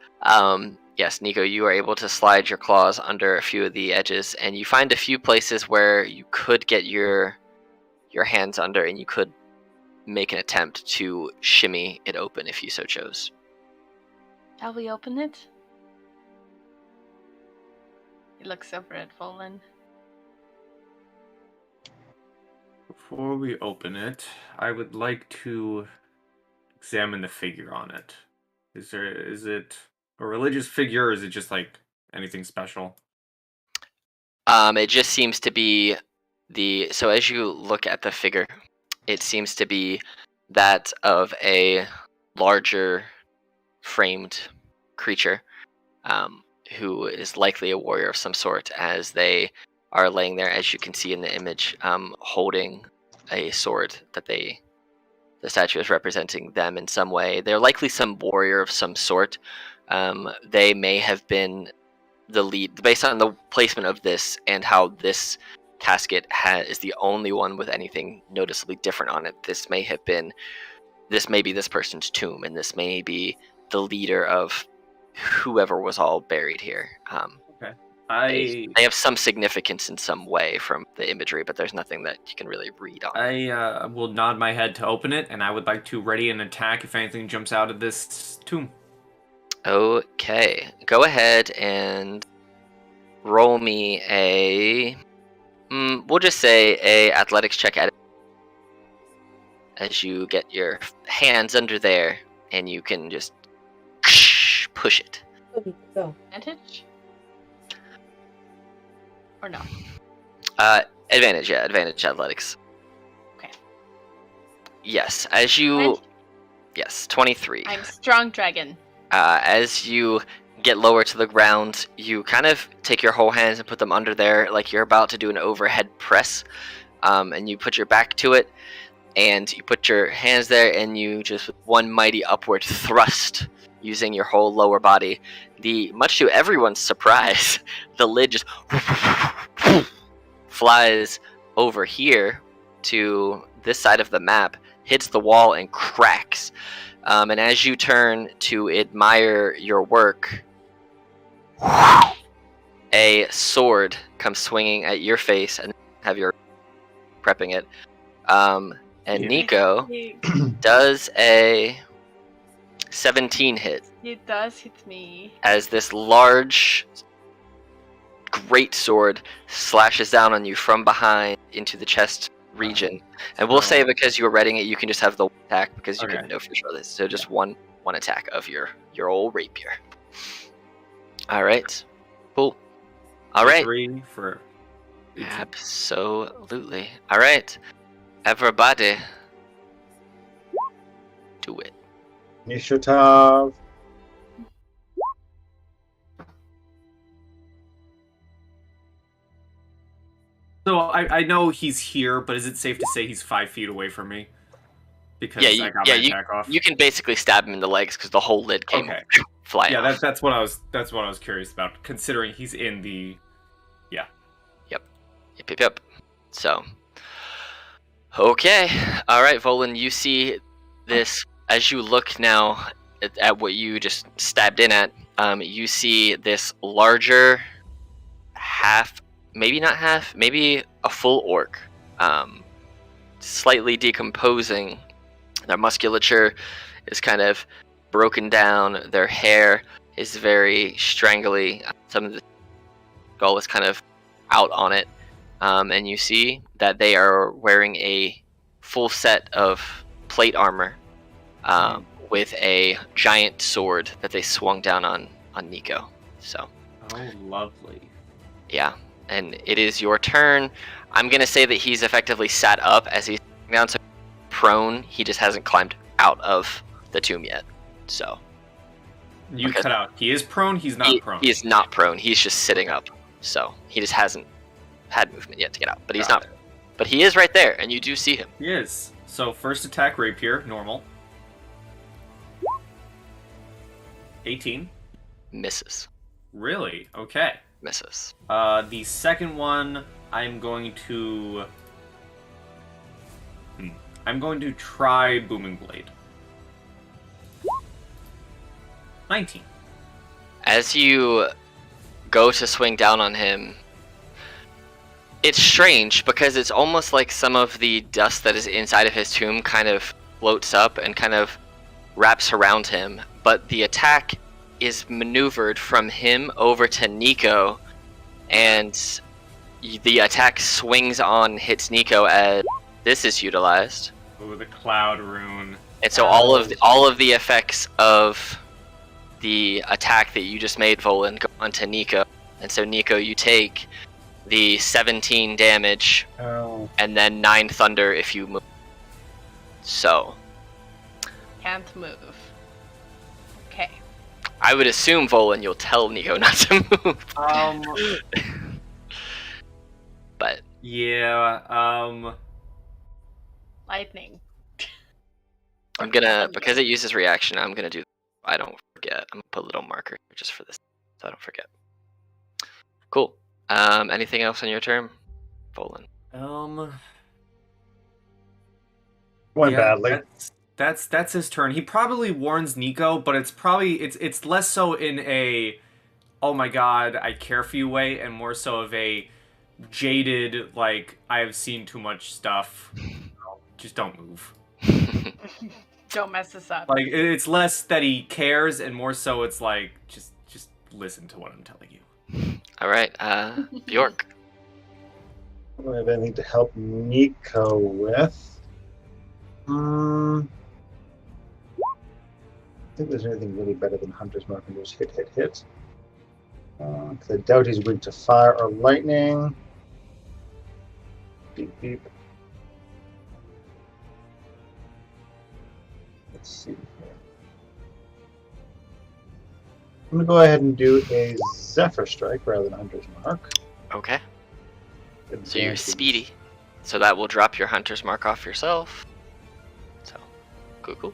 Yes, Nico, you are able to slide your claws under a few of the edges, and you find a few places where you could get your hands under, and you could make an attempt to shimmy it open if you so chose. Shall we open it? It looks so dreadful, and Before we open it, I would like to examine the figure on it. Is it a religious figure, or is it just like anything special? It just seems to be so as you look at the figure, it seems to be that of a larger framed creature, who is likely a warrior of some sort, as they are laying there, as you can see in the image, holding a sword that the statue is representing them in some way. They're likely some warrior of some sort. They may have been the lead, based on the placement of this and how this casket is the only one with anything noticeably different on it. This may be this person's tomb, and this may be the leader of whoever was all buried here. Okay. They have some significance in some way from the imagery, but there's nothing that you can really read on. I will nod my head to open it, and I would like to ready an attack if anything jumps out of this tomb. Okay, go ahead and roll me we'll just say a athletics check at it, as you get your hands under there, and you can just push it. Go. advantage? Or no? Advantage athletics. Okay. Yes, as you... Yes, 23. I'm strong dragon. As you get lower to the ground, you kind of take your whole hands and put them under there like you're about to do an overhead press, and you put your back to it, and you put your hands there, and you just, with one mighty upward thrust, using your whole lower body, much to everyone's surprise, the lid just flies over here to this side of the map, hits the wall, and cracks. And as you turn to admire your work, a sword comes swinging at your face, and have your prepping it. And Nico does a 17 hit. It does hit me. As this large, great sword slashes down on you from behind into the chest region. And we'll say, because you were reading it, you can just have the attack, because you couldn't know for sure this. So just one attack of your old rapier. All right. Cool. All right. 3 for... Absolutely. All right. Everybody, do it. Initiative. So I know he's here, but is it safe to say he's 5 feet away from me? Because I got my attack off. You can basically stab him in the legs, because the whole lid came fly Yeah, off. that's what I was curious about, considering he's in the. Yep. So, okay. All right, Volan, you see this as you look now at what you just stabbed in at. You see this larger maybe not half, maybe a full orc, slightly decomposing. Their musculature is kind of broken down. Their hair is very strangly. Some of the skull is kind of out on it. And you see that they are wearing a full set of plate armor with a giant sword that they swung down on Nico. So, Oh, lovely. yeah, and it is your turn. I'm gonna say that he's effectively sat up as he's down, so prone. He just hasn't climbed out of the tomb yet. So You cut out. He is prone. He's not prone. He is not prone. He's just sitting up. So he just hasn't had movement yet to get out. But he's not. But he is right there, and you do see him. He is. So first attack, rapier, normal. 18. Misses. Really? Okay. Misses. The second one, I'm going to try Booming Blade. 19. As you go to swing down on him, it's strange because it's almost like some of the dust that is inside of his tomb kind of floats up and kind of wraps around him, but the attack is maneuvered from him over to Nico, and the attack swings on, hits Nico as this is utilized. Oh, the cloud rune. And so all of the effects of the attack that you just made, Volan, go onto Nico. And so Nico, you take the 17 damage, and then 9 thunder if you move. So Can't move. Okay. I would assume, Volan, you'll tell Nico not to move. But Yeah. Lightning. I'm gonna, because it uses reaction, I'm gonna do, I don't forget. I'm gonna put a little marker here just for this, so I don't forget. Cool. Anything else on your turn, Volan? Went badly. That's his turn. He probably warns Nico, but it's less so in a oh my god, I care for you way, and more so of a jaded, like, I have seen too much stuff. Just don't move. Don't mess this up. Like, it's less that he cares, and more so it's like, just listen to what I'm telling you. Alright, Bjork. I don't have anything to help Nico with. I think there's anything really better than Hunter's Mark and just hit. I doubt he's weak to fire or lightning. Beep, beep. Let's see here. I'm going to go ahead and do a Zephyr Strike rather than Hunter's Mark. Okay. So you're speedy. So that will drop your Hunter's Mark off yourself. So, cool.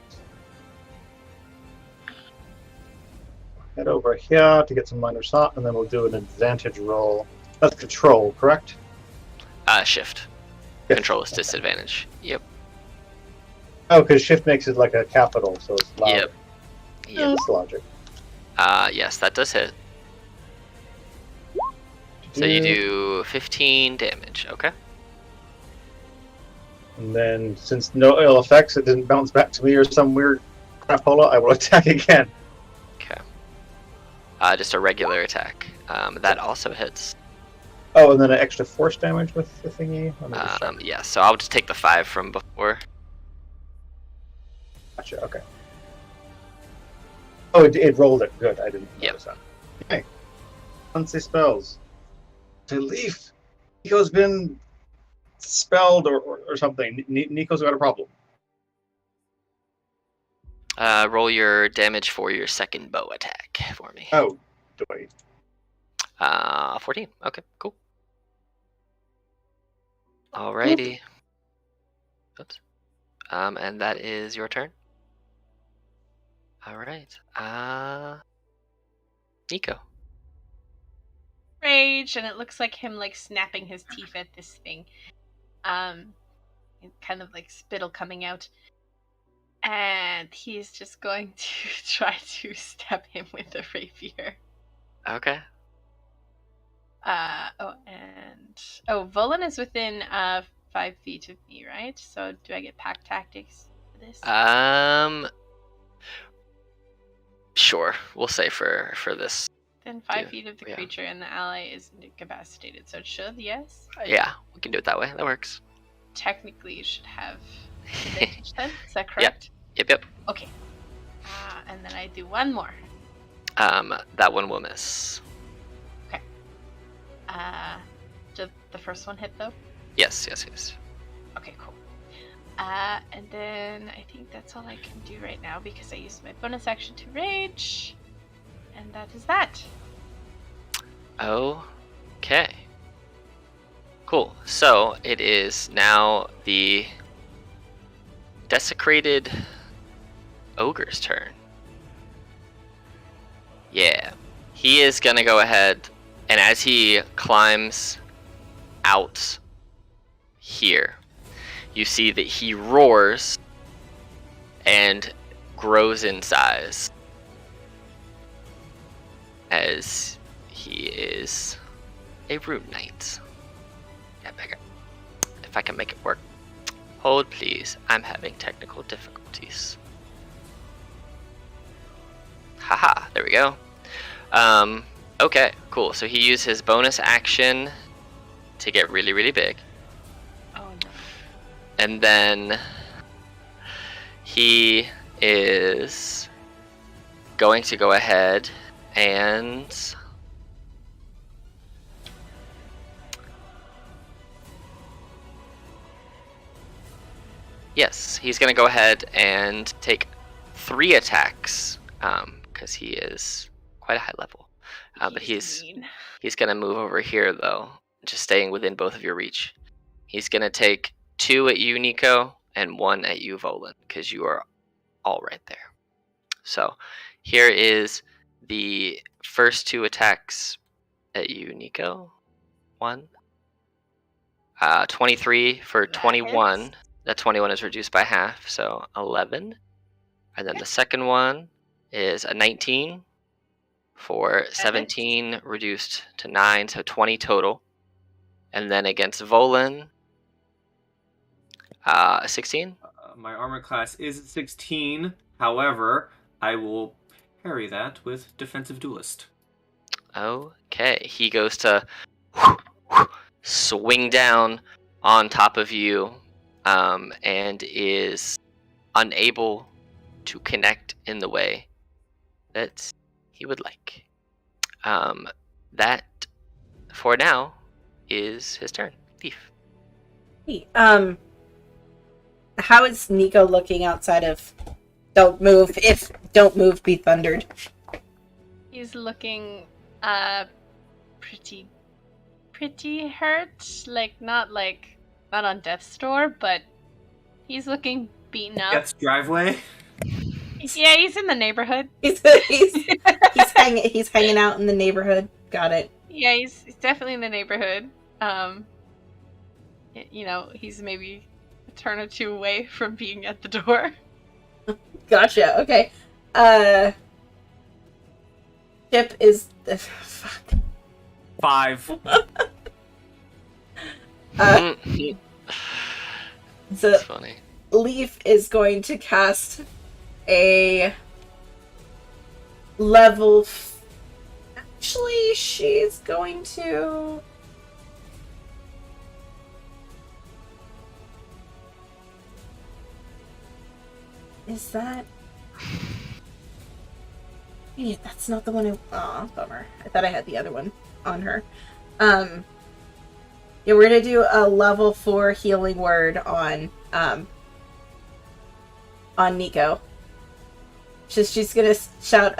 Head over here to get some minor shot, and then we'll do an advantage roll. That's control, correct? Shift. Yeah. Control is disadvantage. Yep. Oh, because shift makes it like a capital, so it's louder. Yep. That's logic. Yes, that does hit. So you do 15 damage, okay? And then, since no ill effects, it didn't bounce back to me or some weird crapola, I will attack again. Okay. Just a regular attack. That also hits. Oh, and then an extra force damage with the thingy? Let me just check. Yeah, so I'll just take the 5 from before. Gotcha, okay. Oh, it rolled it. Good, I didn't notice that. Okay. Fancy spells. Leaf. Nico's been spelled or something. Nico's got a problem. Roll your damage for your second bow attack for me. Oh, do I? 14. Okay, cool. Alrighty. Oops. And that is your turn. Alright. Nico. Rage, and it looks like him like snapping his teeth at this thing. And kind of like spittle coming out. And he's just going to try to stab him with a rapier. Okay. Volan is within 5 feet of me, right? So do I get pack tactics for this? Sure. We'll say for this. Then 5 feet of the creature and the ally is incapacitated, so it should, yes? Yeah, we can do it that way. That works. Technically, you should have advantage then. Is that correct? Yep. Okay. And then I do one more. That one will miss. Okay. Did the first one hit though? Yes. Okay, cool. And then I think that's all I can do right now because I used my bonus action to rage. And that is that. Okay. Cool. So it is now the desecrated ogre's turn. Yeah. He is gonna go ahead, and as he climbs out here, you see that he roars and grows in size as he is a rune knight. Yeah, bigger. If I can make it work. Hold, please. I'm having technical difficulties. Haha, there we go. Okay, cool. So he used his bonus action to get really, really big. Oh no. And then he is going to go ahead and yes, he's going to go ahead and take 3 attacks because he is quite a high level. But he's going to move over here though, just staying within both of your reach. He's going to take 2 at you, Nico, and 1 at you, Volan, because you are all right there. So here is the first 2 attacks at you, Nico. 1. 23 for 21. That 21 is reduced by half, so 11. And then the second one is a 19 for 17 reduced to 9, so 20 total. And then against Volan, 16. My armor class is 16. However, I will parry that with defensive duelist. Okay, he goes to swing down on top of you and is unable to connect in the way that he would like. That, for now, is his turn. Thief. Hey, how is Nico looking outside of don't move, if don't move, be thundered? He's looking pretty hurt. Not on death's door, but he's looking beaten up. Death's driveway? Yeah, he's in the neighborhood. He's hanging out in the neighborhood. Got it. Yeah, he's definitely in the neighborhood. He's maybe a turn or 2 away from being at the door. Gotcha. Okay. Chip is fuck. 5. So That's funny. Leaf is going to cast a level. Actually, she's going to. Is that? Yeah, that's not the one who. Aw, bummer. I thought I had the other one on her. Yeah, we're gonna do a level 4 healing word on Nico. She's gonna shout.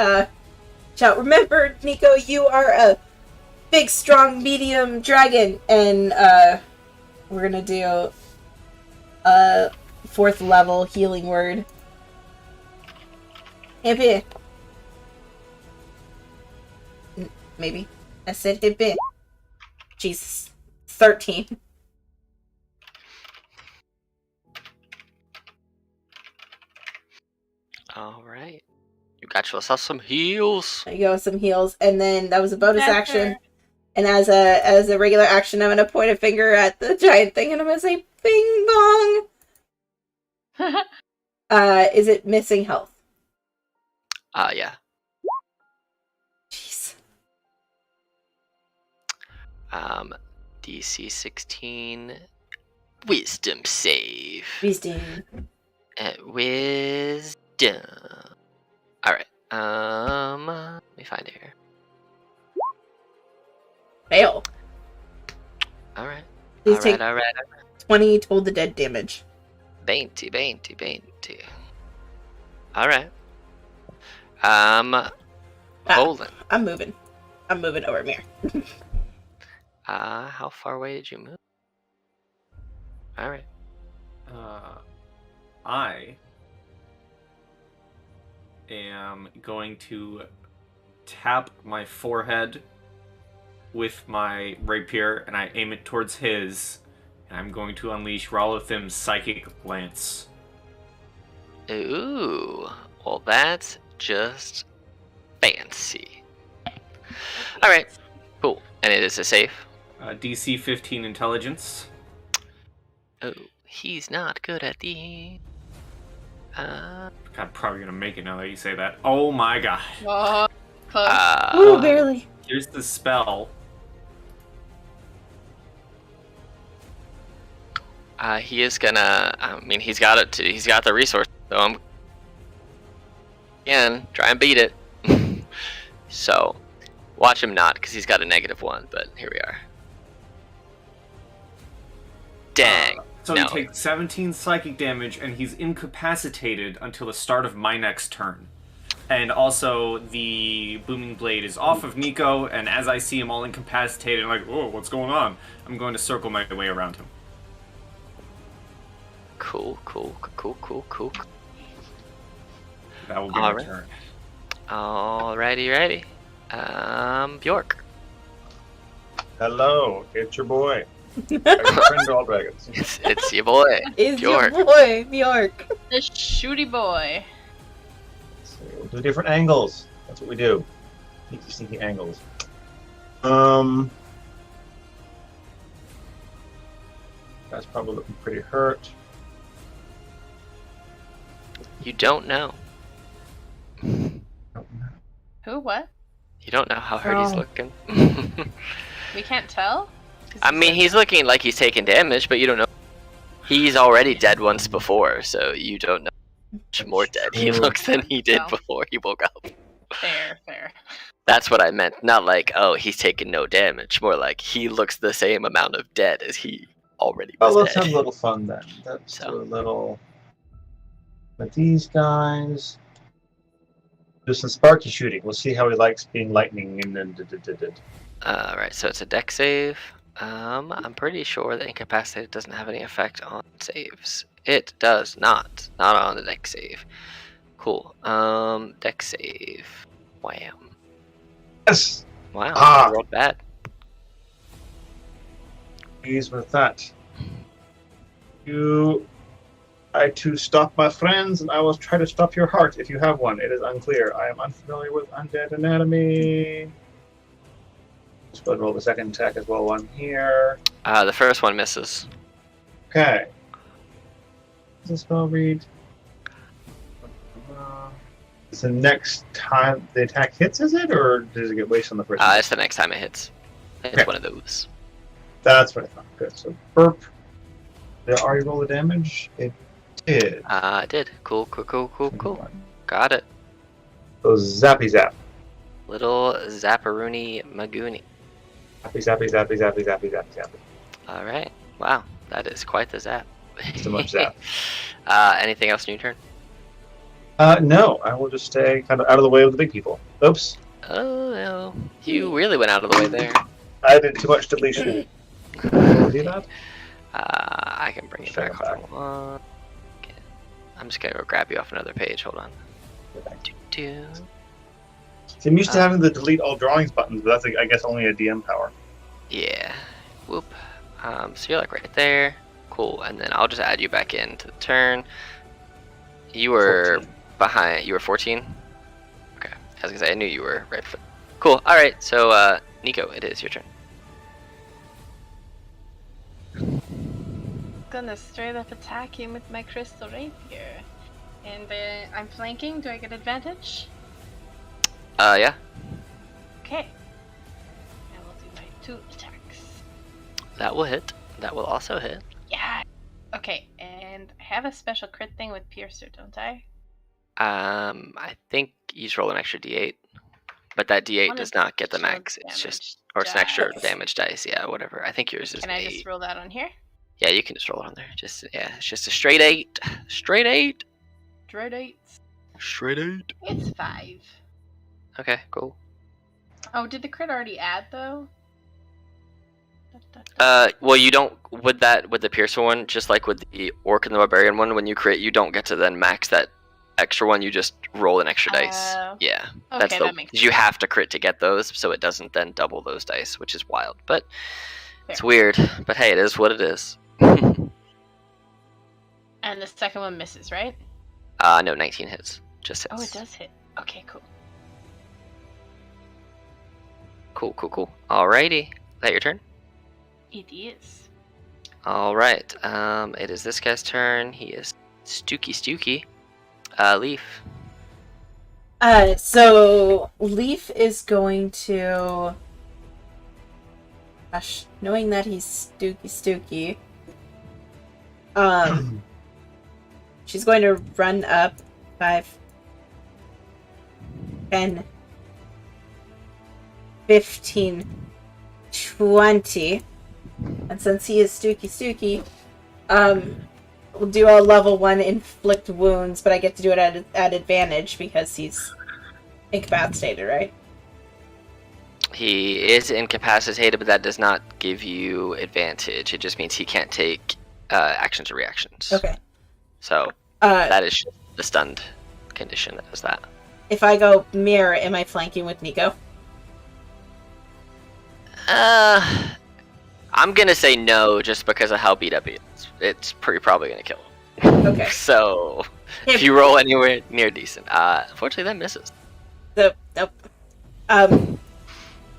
Remember, Nico, you are a big, strong, medium dragon, and we're gonna do a 4th level healing word. Here. maybe. I said hit bit. Jesus. 13. All right. You got yourself some heals. I go with some heals, and then that was a bonus That's action. her. And as a regular action, I'm gonna point a finger at the giant thing, and I'm gonna say, "Bing bong." Is it missing health? Yeah. Jeez. DC 16. Wisdom save. Wisdom. Wisdom. Alright. Let me find it here. Fail. Alright. Please take Alright. 20 Toll the Dead damage. Bainty. Alright. Bolin. I'm moving over here. How far away did you move? Alright. I am going to tap my forehead with my rapier, and I aim it towards his, and I'm going to unleash Ralathim's Psychic Lance. Ooh. Well, that's just fancy. Alright. Cool. And it is a save. DC 15 Intelligence. Oh, he's not good at the. I'm probably gonna make it now that you say that. Oh my god. Oh, close. Ooh, barely. Here's the spell. He is gonna. I mean, he's got it. He's got the resource. So I'm. Again, try and beat it. So, watch him not, because he's got a -1. But here we are. Dang. So no. he takes 17 psychic damage, and he's incapacitated until the start of my next turn. And also, the booming blade is off of Nico, and as I see him all incapacitated, I'm like, oh, what's going on? I'm going to circle my way around him. Cool. That will be my turn. Alrighty, ready. Bjork. Hello, it's your boy. I'm a friend to all dragons. It's your boy. Is Bjork. your boy, Bjork. The shooty boy. So we'll do different angles. That's what we do. Sneaky angles. That's probably looking pretty hurt. You don't know. Who? What? You don't know how hurt he's Oh. looking. We can't tell? I mean, he's looking like he's taking damage, but you don't know. He's already dead once before, so you don't know how much more dead he true. looks than he did No. before he woke up. Fair. That's what I meant. Not like, oh, he's taking no damage. More like he looks the same amount of dead as he already was Well, let's dead. have a little fun then. Let's So. do a little with these guys. Do some sparky shooting. We'll see how he likes being lightning and then. Alright, so it's a deck save. I'm pretty sure that incapacitated doesn't have any effect on saves. It does not. Not on the deck save. Cool. Deck save. Wham. Yes! Wow, Ah. I rolled bad. Pleased with that. You try to stop my friends, and I will try to stop your heart if you have one. It is unclear. I am unfamiliar with undead anatomy. Let's go and roll the second attack as well. One here. The first one misses. Okay. Does the spell read? Is the next time the attack hits, is it? Or does it get wasted on the first one? It's the next time it hits. It's Okay. one of those. That's what I thought. Good. So, burp. Did I already roll the damage? It did. It did. Cool. Got it. So, zappy zap. Little Zapparoonie Magooni. Zappy. Alright. Wow. That is quite the zap. So much zap. Anything else in your turn? No, I will just stay kind of out of the way of the big people. Oops. Oh, no. You really went out of the way there. I did too much deletion. See that? I can bring you Sure, back. Hold on. I'm just gonna go grab you off another page. Hold on. Do. See, I'm used to having the delete all drawings buttons, but that's, I guess, only a DM power. Yeah. Whoop. So you're like right there. Cool. And then I'll just add you back into the turn. You were 14. behind. You were 14. Okay. I was gonna say I knew you were right foot. Cool. All right. So Nico, it is your turn. Gonna straight up attack him with my crystal rapier. And I'm flanking. Do I get advantage? Yeah. Okay. I will do my 2 attacks. That will hit. That will also hit. Yeah. Okay, and I have a special crit thing with Piercer, don't I? I think you just roll an extra D8, but that D8 does not get the max. It's just, or it's an extra damage dice. Yeah, whatever. I think yours is. Can I just roll that on here? Yeah, you can just roll it on there. Just it's just a straight 8. Straight 8. Straight 8. Straight 8. It's 5. Okay, cool. Oh, did the crit already add though? Well, you don't with the Piercer one, just like with the Orc and the Barbarian one. When you crit, you don't get to then max that extra one. You just roll an extra dice. Yeah, okay, that makes sense. You have to crit to get those, so it doesn't then double those dice, which is wild. But Fair. It's weird. But hey, it is what it is. And the second one misses, right? No, 19 hits. Just hits. Oh, it does hit. Okay, cool. Cool. Alrighty. Is that your turn? It is. Alright. It is this guy's turn. He is Stooky. Leaf. So Leaf is going to... Gosh, knowing that he's Stooky. She's going to run up 5, 10, 15, 20. And since he is Stooky, we'll do a level 1 inflict wounds, but I get to do it at advantage because he's incapacitated, right? He is incapacitated, but that does not give you advantage. It just means he can't take actions or reactions. Okay. So that is the stunned condition that does that. If I go mirror, am I flanking with Nico? I'm gonna say no, just because of how beat up he is. It's probably gonna kill him. Okay. So if you roll anywhere near decent, unfortunately that misses. Nope.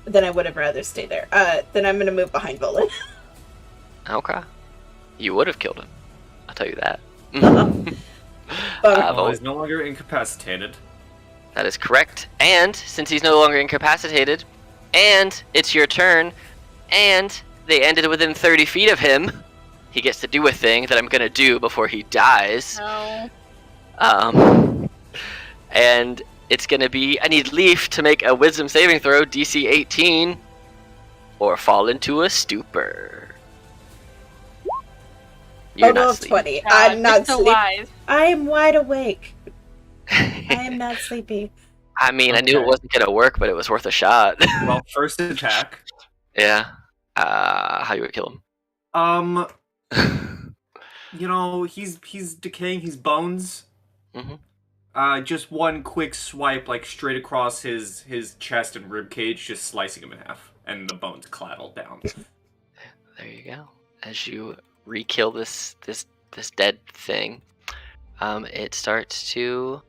Then I would have rather stay there. Then I'm gonna move behind Volan. Okay. You would have killed him. I'll tell you that. Well, he's no longer incapacitated. That is correct. And since he's no longer incapacitated, and it's your turn, and they ended within 30 feet of him, he gets to do a thing that I'm gonna do before he dies. No. And it's gonna be, I need Leaf to make a wisdom saving throw, DC 18, or fall into a stupor. You're not sleeping. 20. I'm not so sleeping. wise. I am wide awake. I am not sleepy. I mean, I knew it wasn't gonna work, but it was worth a shot. Well, first attack. Yeah. How you would kill Um, him? you know, he's decaying his bones. Mm-hmm. Just one quick swipe, like straight across his chest and rib cage, just slicing him in half, and the bones claddle down. There you go. As you re-kill this dead thing, it starts to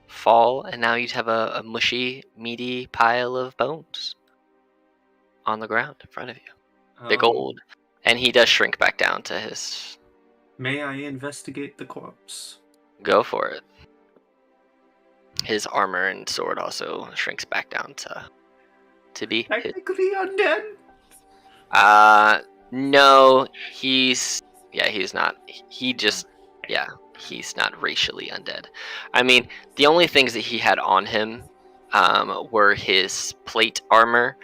fall, and now you'd have a mushy, meaty pile of bones on the ground in front of you. Big old. And he does shrink back down to his... May I investigate the corpse? Go for it. His armor and sword also shrinks back down to be his. Technically undead? No, he's not. He's not racially undead. I mean, the only things that he had on him were his plate armor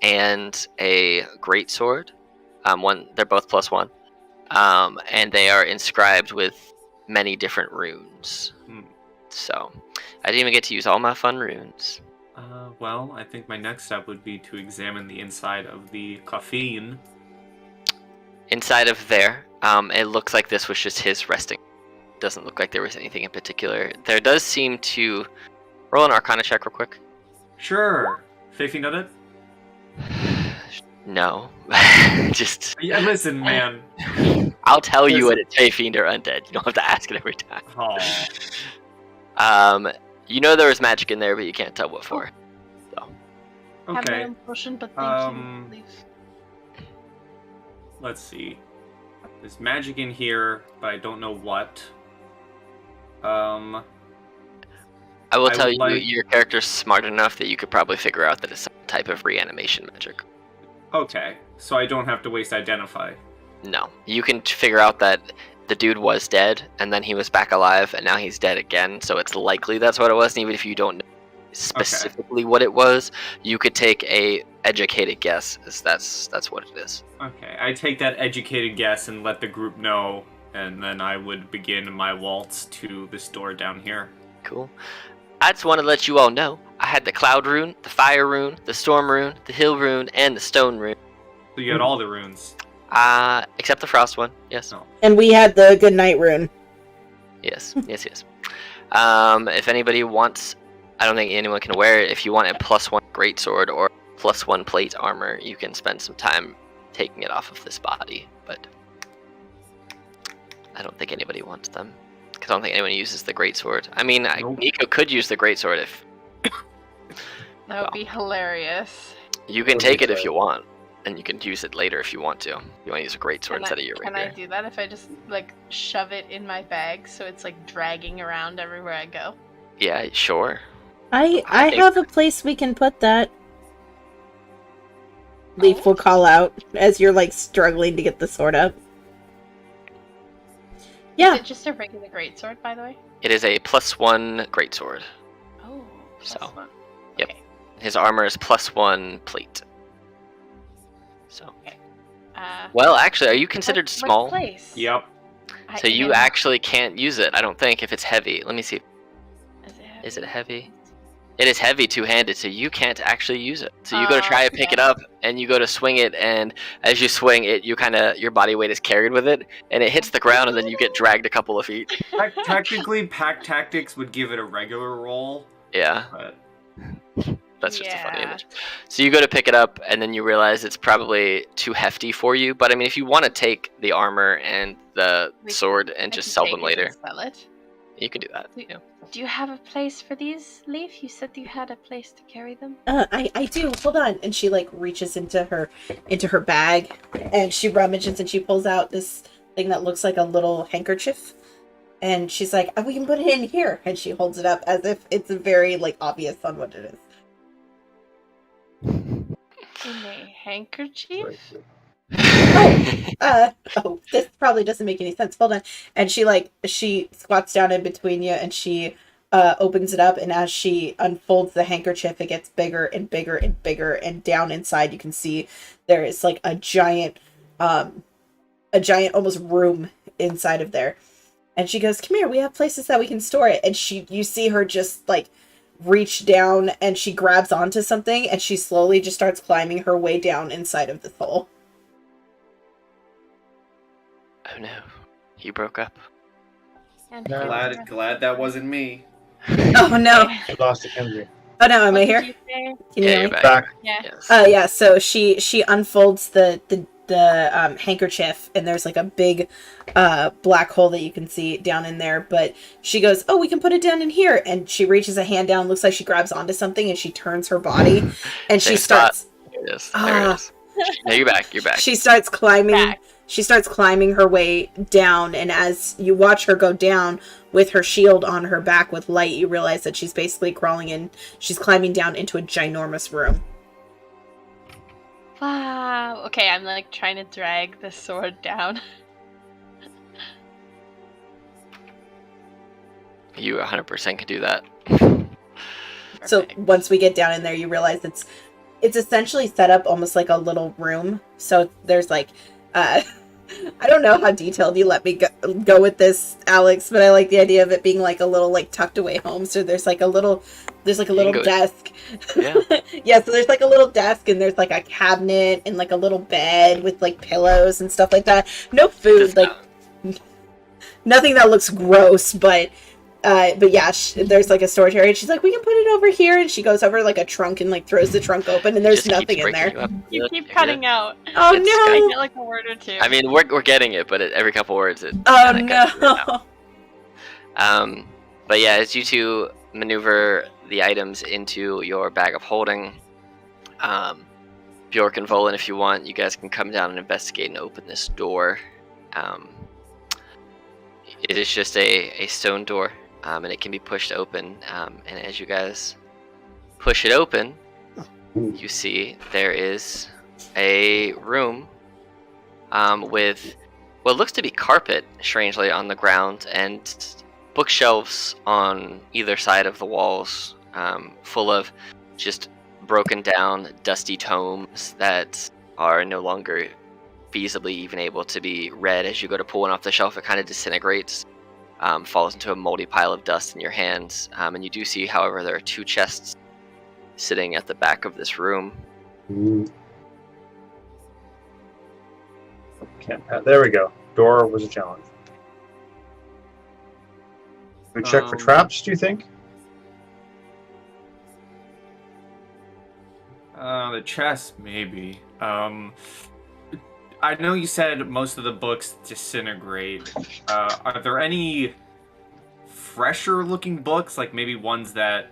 and a greatsword. They're both +1. And they are inscribed with many different runes. So, I didn't even get to use all my fun runes. Well, I think my next step would be to examine the inside of the coffin. Inside of there, it looks like this was just his resting. Doesn't look like there was anything in particular. There does seem to... Roll an Arcana check real quick. Sure. Faith know it? No. Just Yeah, listen, man. I'll tell you Listen. when it's Fey Fiend or undead. You don't have to ask it every time. Oh. You know there was magic in there, but you can't tell what for. So Have my Okay. own potion, but thank you. Leave. Let's see. There's magic in here, but I don't know what. I will I tell would you, like- your character's smart enough that you could probably figure out that it's some type of reanimation magic. Okay, so I don't have to waste identify. No, you can figure out that the dude was dead, and then he was back alive, and now he's dead again. So it's likely that's what it was. And even if you don't know specifically what it was, you could take a educated guess. As that's what it is. Okay, I take that educated guess and let the group know, and then I would begin my waltz to this door down here. Cool. I just want to let you all know I had the cloud rune, the fire rune, the storm rune, the hill rune, and the stone rune. So you got all the runes. Except the frost one. Yes. Oh. And we had the good night rune. Yes. Yes. If anybody wants, I don't think anyone can wear it. If you want a +1 greatsword or +1 plate armor, you can spend some time taking it off of this body. But I don't think anybody wants them. Because I don't think anyone uses the greatsword. I mean, Nope. Nico could use the greatsword if That would be hilarious. you can Would take be it if great. you want, and you can use it later if you want to. You want to use a greatsword instead of your Can I rapier. do that if I just like shove it in my bag so it's like dragging around everywhere I go? Yeah, sure. I think- have a place we can put that. Leaf will call out as you're like struggling to get the sword up. Yeah. Is it just a regular greatsword, by the way? It is a +1 greatsword. Oh, So, +1. yep. Okay. His armor is +1 plate. So, Well, actually, are you considered small? Place? Yep. So you actually can't use it, I don't think, if it's heavy. Let me see. Is it heavy? It is heavy two-handed, so you can't actually use it. So you go to try to pick it Okay. up, and you go to swing it, and as you swing it, you your body weight is carried with it, and it hits the ground, and then you get dragged a couple of feet. Technically, pack tactics would give it a regular roll, Yeah, but that's just a funny Yeah. image. So you go to pick it up, and then you realize it's probably too hefty for you. But I mean, if you want to take the armor and the sword and I just can sell take them it later, and Sell it. you can do that. We- Yeah. Do you have a place for these, Leaf? You said you had a place to carry them. I do. Hold on. And she like reaches into her bag and she rummages and she pulls out this thing that looks like a little handkerchief. And she's like, "Oh, we can put it in here." And she holds it up as if it's very like obvious on what it is. In a handkerchief? This probably doesn't make any sense. Hold on. And she squats down in between you and she opens it up, and as she unfolds the handkerchief, it gets bigger and bigger and bigger, and down inside you can see there is like a giant almost room inside of there. And she goes, "Come here, we have places that we can store it." And you see her just like reach down and she grabs onto something and she slowly just starts climbing her way down inside of this hole. Oh no, he broke up. And No. glad that wasn't me. Oh no. We lost the Kenzie. Oh no, am What I did here? you say? Can you Yeah, hear you're me? back. Yeah. Yes. Yeah, so she unfolds the handkerchief, and there's like a big black hole that you can see down in there, but she goes, "Oh, we can put it down in here." And she reaches a hand down, looks like she grabs onto something, and she turns her body and she Same spot. starts There it is. There it is. No, you're back. You're back. she starts climbing Back. she starts climbing her way down, and as you watch her go down with her shield on her back with light, you realize that she's basically she's climbing down into a ginormous room. Wow. Okay, I'm like trying to drag the sword down. You 100% can do that. So Perfect. once we get down in there, you realize it's essentially set up almost like a little room. So there's like, I don't know how detailed you let me go with this, Alex, but I like the idea of it being like a little like tucked away home. So there's like a little go- desk. Yeah. Yeah, so there's like a little desk and there's like a cabinet and like a little bed with like pillows and stuff like that. No food, Just like nothing that looks gross, but But yeah, there's like a storage area. She's like, we can put it over here, and she goes over like a trunk and like throws the trunk open, and there's Just keeps nothing in there. breaking you up. You keep You're cutting good. out. Oh It's I no! get like a word or two. I mean, we're getting it, but every couple words it Oh kinda cuts you out. no! But yeah, as you two maneuver the items into your bag of holding, Bjork and Volan, if you want, you guys can come down and investigate and open this door. It is just a stone door, and it can be pushed open. And as you guys push it open, you see there is a room with what looks to be carpet, strangely, on the ground, and bookshelves on either side of the walls, full of just broken down, dusty tomes that are no longer feasibly even able to be read. As you go to pull one off the shelf, it kind of disintegrates, falls into a moldy pile of dust in your hands. And you do see, however, there are two chests sitting at the back of this room. There we go. Door was a challenge. We check for traps, do you think? The chest, maybe. I know you said most of the books disintegrate. Are there any fresher looking books, like maybe ones that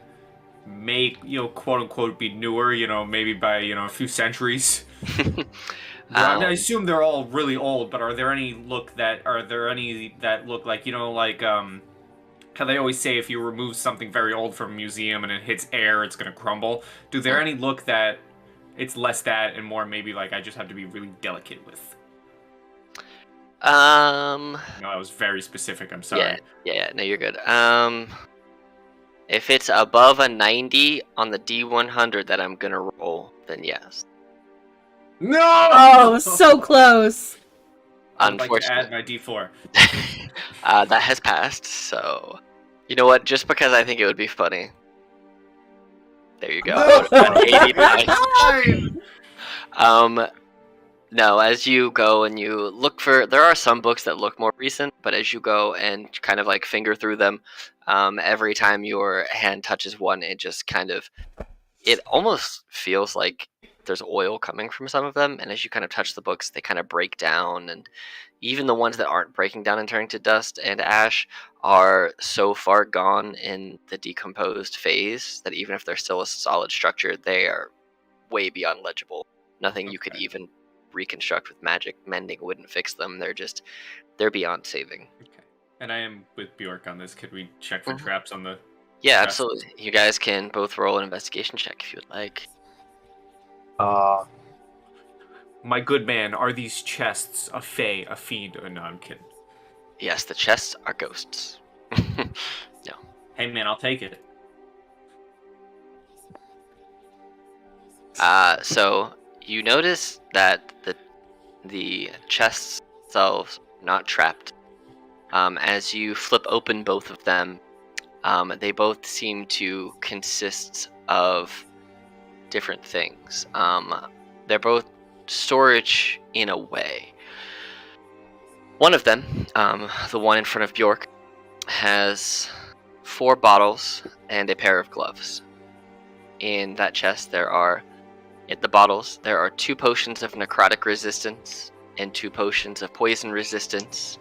may, quote unquote, be newer, maybe by, a few centuries? I mean, I assume they're all really old, but are there any that look like, how they always say if you remove something very old from a museum and it hits air, it's going to crumble? Do there any look that it's less that and more maybe like I just have to be really delicate with? No, I was very specific. I'm sorry. Yeah, no, you're good. If it's above a 90 on the D100 that I'm gonna roll, then yes. No! Oh, so close. I'd like to Unfortunately, add my D4. that has passed. So, you know what? Just because I think it would be funny. There you go. No, as you go and you look for, there are some books that look more recent, but as you go and kind of like finger through them, every time your hand touches one, it just kind of, it almost feels like there's oil coming from some of them. And as you kind of touch the books, they kind of break down. And even the ones that aren't breaking down and turning to dust and ash are so far gone in the decomposed phase that even if they're still a solid structure, they are way beyond legible. Nothing you could even reconstruct with magic. Mending wouldn't fix them. They're beyond saving. Okay. And I am with Bjork on this. Could we check for traps on the... Yeah, chests? absolutely. You guys can both roll an investigation check if you would like. My good man, are these chests a fae, a fiend, or no? I'm kidding. Yes, the chests are ghosts. No. Hey man, I'll take it. So you notice that the chests themselves are not trapped. As you flip open both of them, they both seem to consist of different things. They're both storage in a way. One of them, the one in front of Bjork, has 4 bottles and a pair of gloves. In that chest, there are 2 potions of necrotic resistance and 2 potions of poison resistance,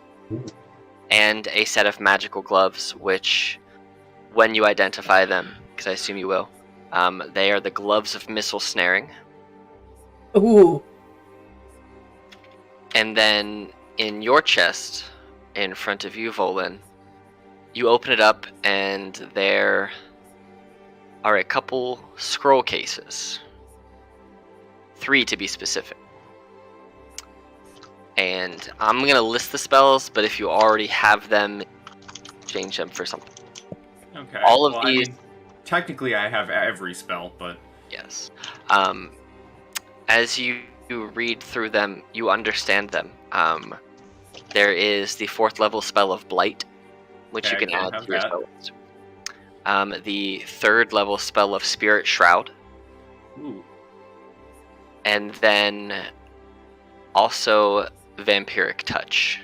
and a set of magical gloves, which, when you identify them, because I assume you will, they are the gloves of missile snaring. Ooh. And then in your chest, in front of you, Volan, you open it up and there are a couple scroll cases. 3 to be specific. And I'm going to list the spells, but if you already have them, change them for something. Okay. All of these... I mean, technically I have every spell, but... Yes. As you read through them, you understand them. There is the 4th level spell of Blight, which you can add to your spell list. The 3rd level spell of Spirit Shroud. Ooh. And then also Vampiric Touch.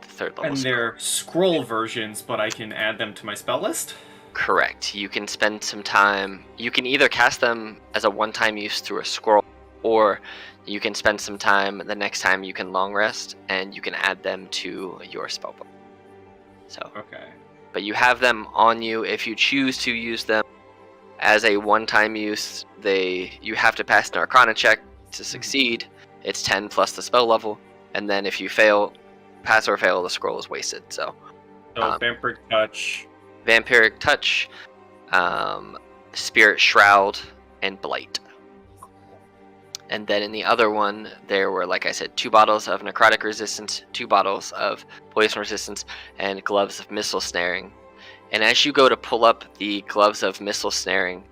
The 3rd level And spell. they're scroll versions, but I can add them to my spell list? Correct. You can spend some time. You can either cast them as a one-time use through a scroll, or you can spend some time the next time you can long rest, and you can add them to your spellbook. So, Okay. but you have them on you. If you choose to use them as a one-time use, you have to pass an Arcana check to succeed. It's 10 plus the spell level, and then if you pass or fail, the scroll is wasted. So Vampiric Touch. Vampiric Touch, Spirit Shroud, and Blight. And then in the other one, there were, like I said, 2 bottles of necrotic resistance, 2 bottles of poison resistance, and gloves of missile snaring. And as you go to pull up the gloves of missile snaring,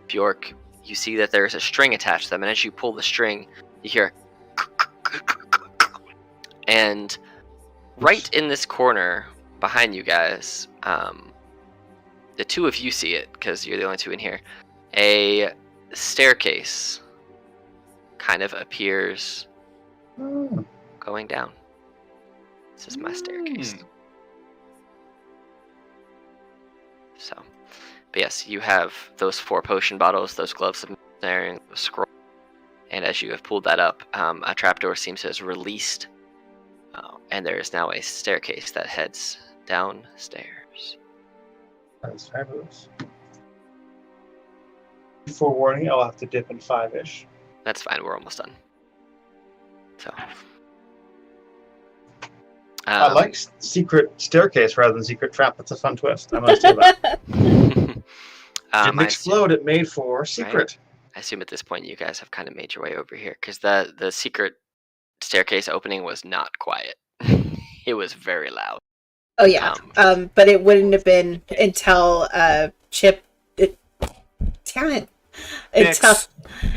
Bjork, you see that there is a string attached to them. And as you pull the string, you hear, and right in this corner behind you guys, the 2 of you see it because you're the only 2 in here. A staircase kind of appears going down. This is my staircase. So, but yes, you have those 4 potion bottles, those gloves of snaring, the scroll, and as you have pulled that up, a trapdoor seems to have released, and there is now a staircase that heads downstairs. That's fabulous. Forewarning, I'll have to dip in 5-ish. That's fine. We're almost done. So, I like secret staircase rather than secret trap. That's a fun twist. I must say that. Didn't explode. It made for secret. Right. I assume at this point you guys have kind of made your way over here because the secret staircase opening was not quiet. It was very loud. Oh yeah, but it wouldn't have been until Chip. Damn it!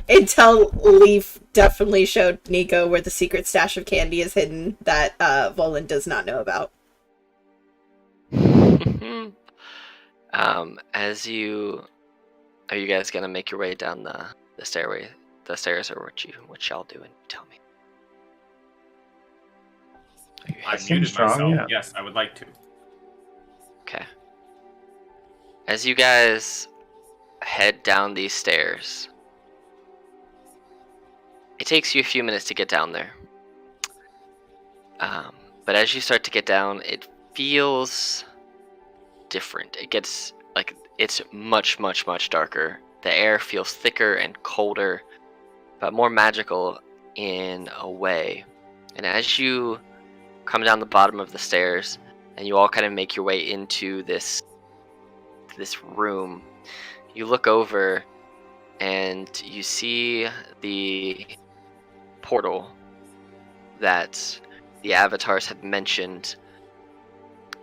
Until Leaf definitely showed Nico where the secret stash of candy is hidden that Volan does not know about. Are you guys gonna make your way down the stairs, or what y'all doing? Tell me. I've seem muted strong, myself. yeah. Yes, I would like to. Okay. As you guys head down these stairs, it takes you a few minutes to get down there. But as you start to get down, it feels different. It gets it's much, much, much darker. The air feels thicker and colder, but more magical in a way. And as you come down the bottom of the stairs, and you all kind of make your way into this room, you look over and you see the portal that the avatars had mentioned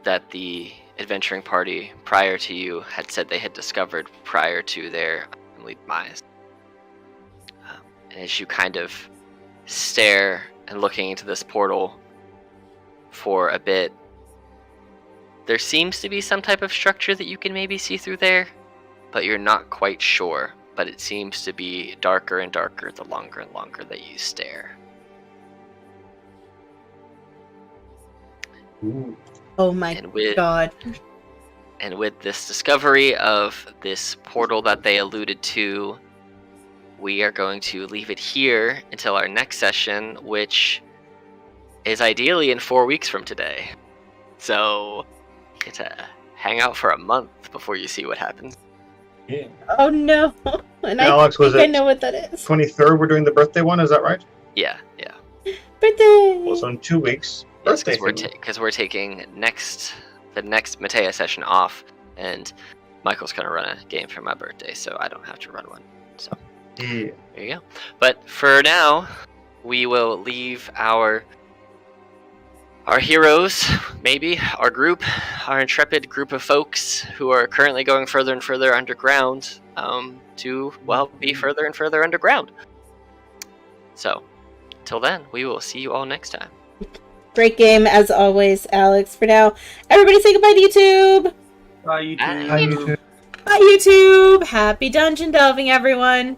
that the adventuring party prior to you had said they had discovered prior to their untimely demise. And as you kind of stare and looking into this portal for a bit, there seems to be some type of structure that you can maybe see through there, but you're not quite sure. But it seems to be darker and darker the longer and longer that you stare. Ooh. Oh my god. And with this discovery of this portal that they alluded to, we are going to leave it here until our next session, which is ideally in 4 weeks from today. So, you get to hang out for a month before you see what happens. Yeah. Oh no. And Alex, I know what that is. 23rd, we're doing the birthday one, is that right? Yeah. Birthday! Well, so in 2 weeks, birthday. Because we're taking the next Mateia session off, and Michael's going to run a game for my birthday, so I don't have to run one. So, Yeah. there you go. But for now, we will leave our heroes, maybe, our group, our intrepid group of folks who are currently going further and further underground, to, well, be further and further underground. So, till then, we will see you all next time. Great game, as always, Alex. For now, everybody say goodbye to YouTube! Bye, YouTube. Bye. Hi, YouTube. Bye, YouTube! Happy dungeon delving, everyone!